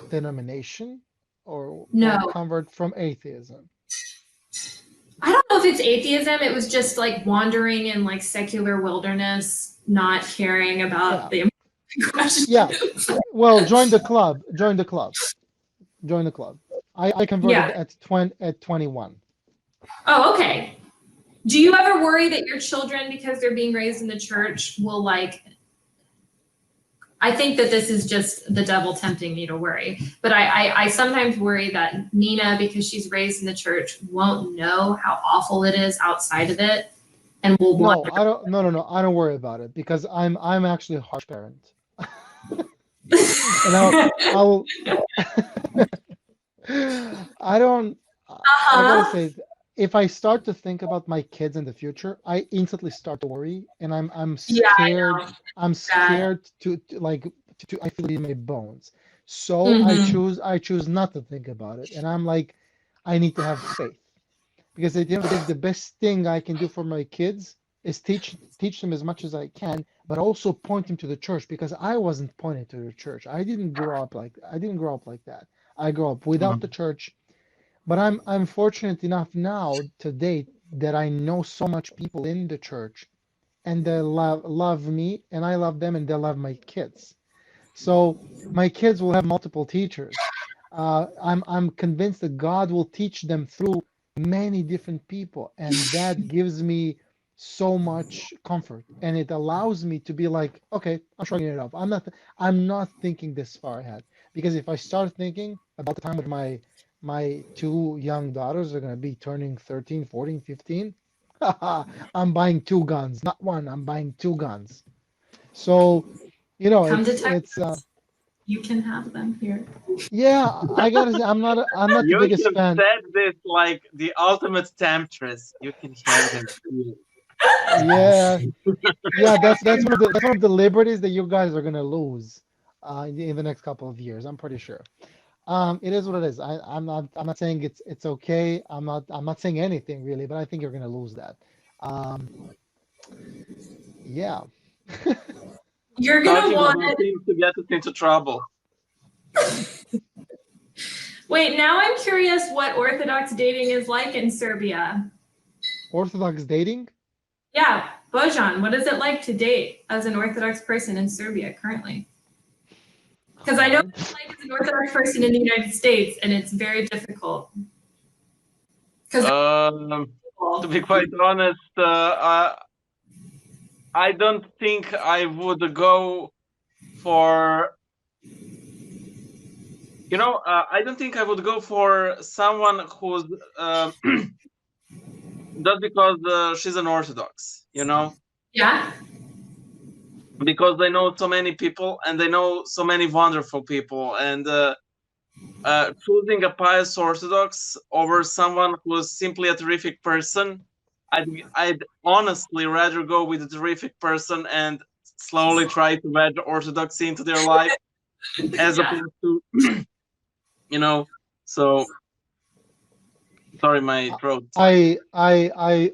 denomination, or a convert from atheism? I don't know if it's atheism. It was just like wandering in like secular wilderness, not caring about the question. Yeah. Well, join the club. I converted at 21. Oh, okay. Do you ever worry that your children, because they're being raised in the church, will like, I think that this is just the devil tempting me to worry, but I sometimes worry that Nina, because she's raised in the church, won't know how awful it is outside of it. and will want. No, I don't. No. I don't worry about it because I'm actually a harsh parent, and I'll I don't. I gotta say, if I start to think about my kids in the future, I instantly start to worry, and I'm Yeah, I scared. know. I'm scared I feel it in my bones. So Mhm. I choose not to think about it, and I'm like, I need to have faith because at the end of the day, the best thing I can do for my kids is teach them as much as I can, but also point them to the church because I wasn't pointed to the church. I didn't grow up like that. I grew up without the church, but I'm fortunate enough now to date that I know so much people in the church and they love me and I love them and they love my kids. So my kids will have multiple teachers. I'm convinced that God will teach them through many different people, and that gives me so much comfort, and it allows me to be like, okay, I'm shrugging it off. I'm not thinking this far ahead because if I start thinking about the time when my two young daughters are going to be turning 13, 14, 15, I'm buying two guns, not one. I'm buying two guns. So, Come to it's Texas. You can have them here. yeah, I gotta say I'm not the You biggest have fan. said this like the ultimate temptress. You can have them too. Yeah, yeah, that's one of the liberties that you guys are gonna lose in the next couple of years. I'm pretty sure. It is what it is. I'm not saying it's okay. I'm not saying anything really, but I think you're gonna lose that. Um, yeah. You're gonna Talking want. about things to get us into trouble. Wait, now I'm curious what Orthodox dating is like in Serbia. Orthodox dating? Yeah, Bojan, what is it like to date as an Orthodox person in Serbia currently? Because I know Hard. what it's like as an Orthodox person in the United States, and it's very difficult. Because To be quite honest, I don't think I would go for, I don't think I would go for someone who's just because she's an Orthodox, yeah, because they know so many people and they know so many wonderful people, and choosing a pious Orthodox over someone who's simply a terrific person, I'd honestly rather go with a terrific person and slowly try to wedge Orthodoxy into their life as yeah. opposed to, so sorry, my throat. I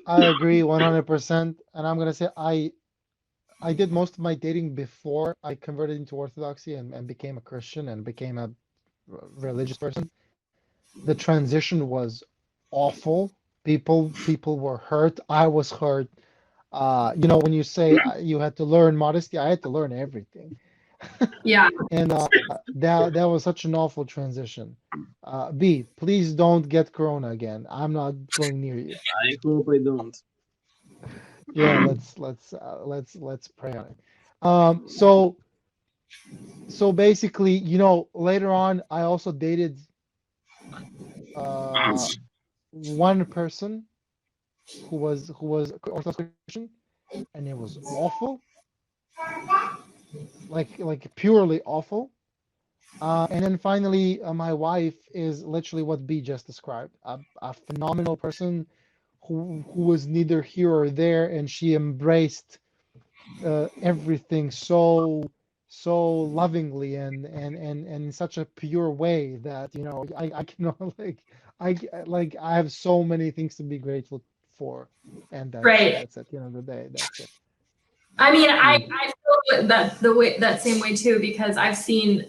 agree 100%, and I'm gonna say I did most of my dating before I converted into Orthodoxy and became a Christian and became a religious person. The transition was awful. People were hurt. I was hurt. When you say you had to learn modesty, I had to learn everything. Yeah. And that was such an awful transition. B, please don't get Corona again. I'm not going near you. I hope I don't. Yeah, let's pray on it. So basically, later on, I also dated uh, one person who was Orthodox Christian, and it was awful, like purely awful. And then finally, my wife is literally what B just described, a phenomenal person who was neither here or there, and she embraced everything so lovingly and in such a pure way that I can I have so many things to be grateful for, and Right. that's at the end of the day, that's it. I mean, I feel that same way too, because I've seen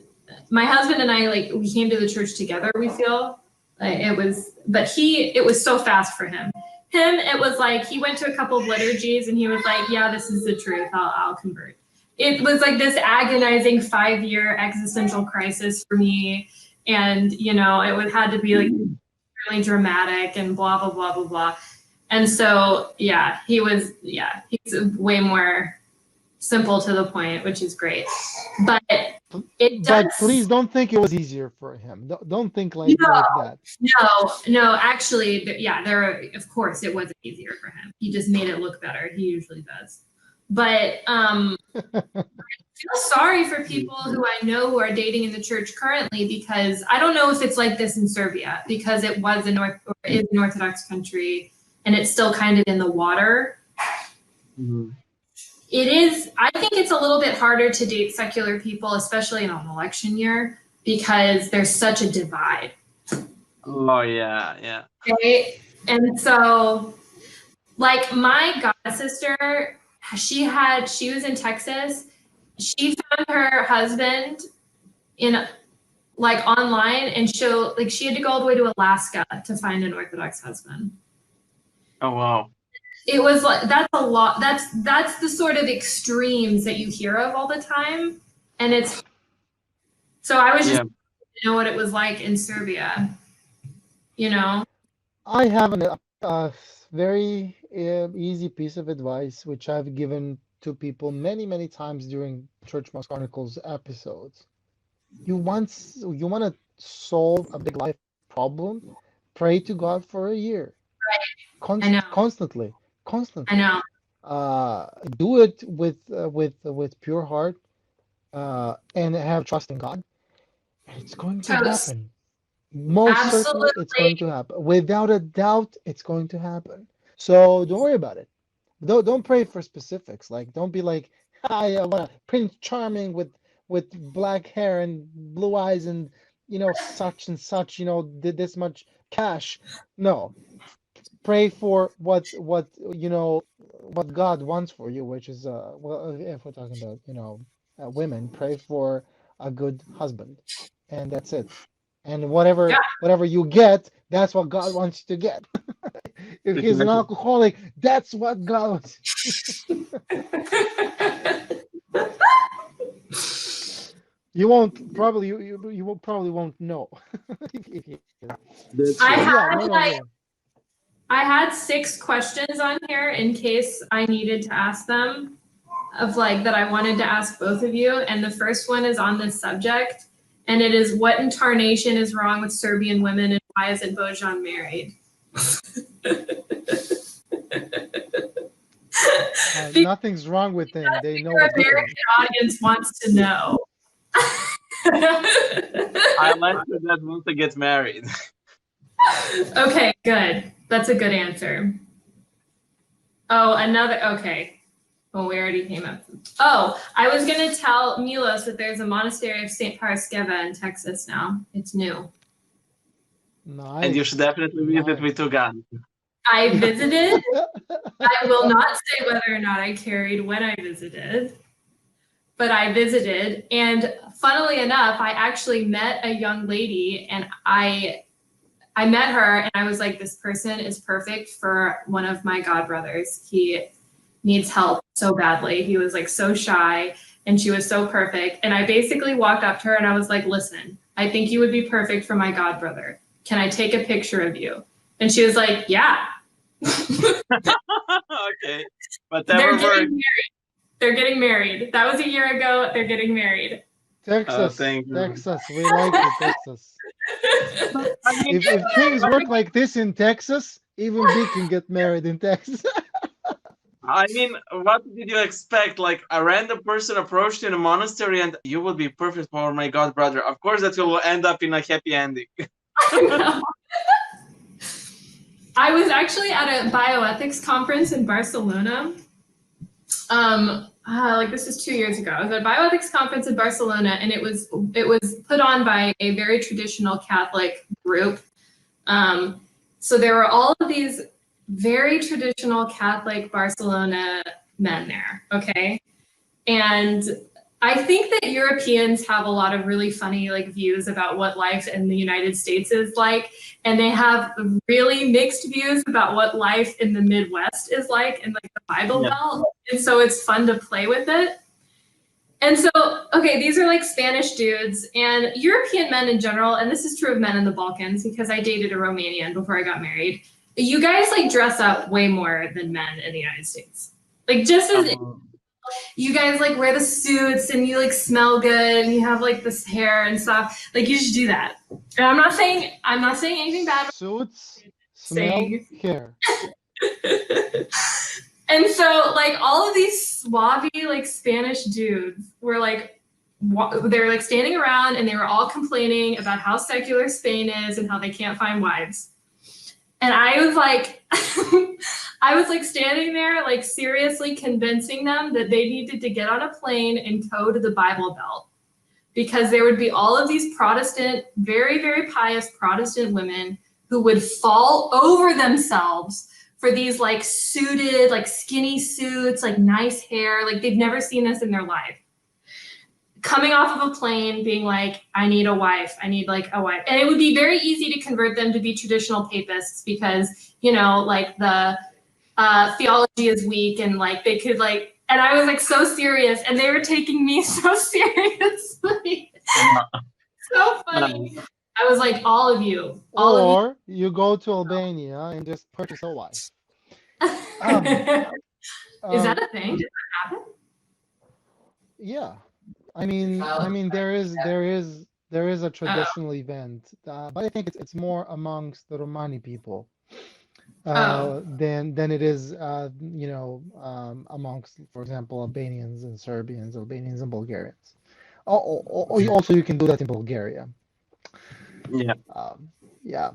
my husband and I, like, we came to the church together, we feel like it was so fast for him. It was like he went to a couple of liturgies and he was like, yeah, this is the truth, I'll convert. It was like this agonizing 5-year existential crisis for me, and it had to be like really dramatic and blah blah blah blah blah. And so he's way more simple to the point, which is great. But It But does. please don't think it was easier for him. Don't think like that. No, actually, yeah, of course it wasn't easier for him. He just made it look better. He usually does. But I feel sorry for people who I know who are dating in the church currently, because I don't know if it's like this in Serbia, because it was is an Orthodox country and it's still kind of in the water. Mm-hmm. It is, I think it's a little bit harder to date secular people, especially in an election year, because there's such a divide. Oh, yeah. Okay? And so, like, my god sister, she was in Texas. She found her husband in, like, online, and she had to go all the way to Alaska to find an Orthodox husband. Oh, wow. It was like, that's a lot. That's the sort of extremes that you hear of all the time. And it's, so I was just, know what it was like in Serbia, you know? I have a very easy piece of advice, which I've given to people many times during Church Mouse Chronicles episodes. You want to solve a big life problem, pray to God for a year. Right. I know. Constantly. I know. Do it with pure heart, and have trust in God. It's going to happen. Most certainly, it's going to happen. Without a doubt, it's going to happen. So don't worry about it. Don't pray for specifics. Like, don't be like, I want a Prince Charming with black hair and blue eyes and such and such. Did this much cash. No, pray for what God wants for you, which is well, if we're talking about women, pray for a good husband, and that's it. And whatever you get, that's what God wants you to get. If he's an alcoholic, that's what God wants. You won't probably you probably won't know. I had 6 questions on here in case I needed to ask them, of like that I wanted to ask both of you. And the first one is on this subject, and it is, what in tarnation is wrong with Serbian women, and why isn't Bojan married? Nothing's wrong with them. They know what the American audience wants to know. I like that Musa gets married. Okay, good. That's a good answer. Oh, okay. Well, we already came up. Oh, I was going to tell Milos that there's a monastery of St. Paraskeva in Texas now. It's new. Nice. And you should definitely visit with Tugan. I visited. I will not say whether or not I carried when I visited, but I visited. And funnily enough, I actually met a young lady, and I met her and I was like, this person is perfect for one of my godbrothers. He needs help so badly. He was like so shy, and she was so perfect. And I basically walked up to her and I was like, listen, I think you would be perfect for my godbrother. Can I take a picture of you? And she was like, yeah. Okay. But they're getting married. That was a year ago. They're getting married. Texas, Texas, we like it, Texas. If things work like this in Texas, even we can get married in Texas. I mean, what did you expect? Like, a random person approached you in a monastery and you would be perfect for my god brother. Of course that will end up in a happy ending. I was actually at a bioethics conference in Barcelona. Like, this is 2 years ago. I was at a bioethics conference in Barcelona, and it was put on by a very traditional Catholic group. So there were all of these very traditional Catholic Barcelona men there, okay? And I think that Europeans have a lot of really funny like views about what life in the United States is like, and they have really mixed views about what life in the Midwest is like in like the Bible Belt. And so it's fun to play with it. And so, okay, these are like Spanish dudes and European men in general, and this is true of men in the Balkans because I dated a Romanian before I got married. You guys like dress up way more than men in the United States. Like just as you guys like wear the suits and you like smell good and you have like this hair and stuff. Like you should do that. And I'm not saying anything bad. Suits, smell, hair. And so like all of these swabby like Spanish dudes were like they were like standing around and they were all complaining about how secular Spain is and how they can't find wives. And I was like standing there like seriously convincing them that they needed to get on a plane and go to the Bible Belt, because there would be all of these Protestant, very, very pious Protestant women who would fall over themselves for these like suited, like skinny suits, like nice hair, like they've never seen this in their life. Coming off of a plane being like, I need a wife, I need like a wife. And it would be very easy to convert them to be traditional papists because, you know, like the theology is weak and like they could like, and I was like so serious and they were taking me so seriously. So funny. I was like, all of you. Or you go to Albania and just purchase a wife. Is that a thing? Did that happen? Yeah. I mean, there is a traditional event, but I think it's more amongst the Romani people than it is, amongst, for example, Albanians and Serbians, Albanians and Bulgarians. Also, you can do that in Bulgaria. Yeah. Yeah.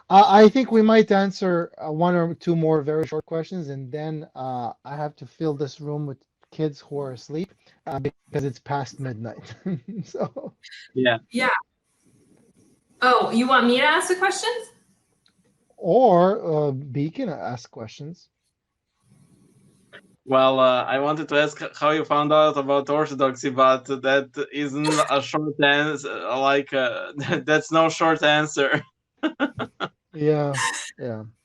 I think we might answer one or two more very short questions, and then I have to fill this room with kids who are asleep because it's past midnight. So. Yeah. Yeah. Oh, you want me to ask the questions? Or B can ask questions. Well, I wanted to ask how you found out about Orthodoxy, but that isn't a short answer. That's no short answer. Yeah.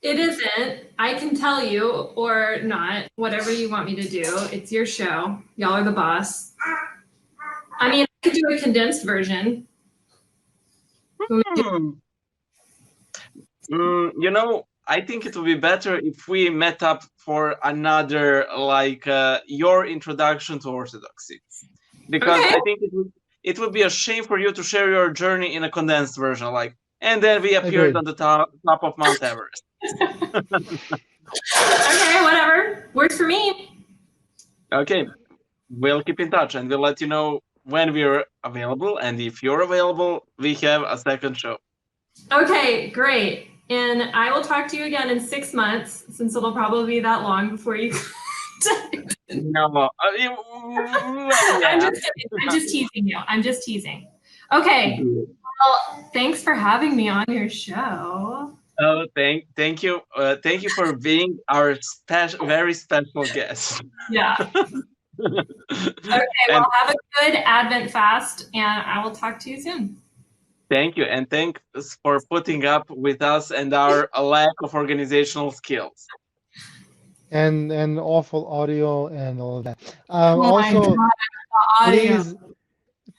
It isn't. I can tell you, or not, whatever you want me to do. It's your show. Y'all are the boss. I mean, I could do a condensed version. I think it would be better if we met up for another, your introduction to Orthodoxy, because I think it would be a shame for you to share your journey in a condensed version, and then we appeared on the top of Mount Everest. Okay, whatever. Works for me. Okay, we'll keep in touch and we'll let you know when we're available, and if you're available, we have a second show. Okay, great. And I will talk to you again in 6 months, since it'll probably be that long before you contact. No, I'm just teasing you. I'm just teasing. Okay. Well, thanks for having me on your show. Oh, thank you. Thank you for being our very special guest. Yeah. Okay. Well, have a good Advent fast, and I will talk to you soon. Thank you, and thanks for putting up with us and our lack of organizational skills. And awful audio and all of that. Also,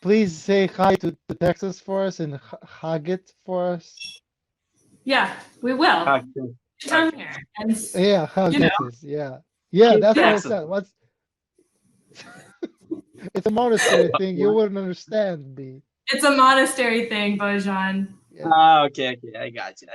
please say hi to Texas for us and hug it for us. Yeah, we will. Come here. And, yeah, hug Texas. Yeah, that's what I said. It's a monastery thing. You wouldn't understand, B. It's a monastery thing, Bojan. Yeah. Okay. I got you.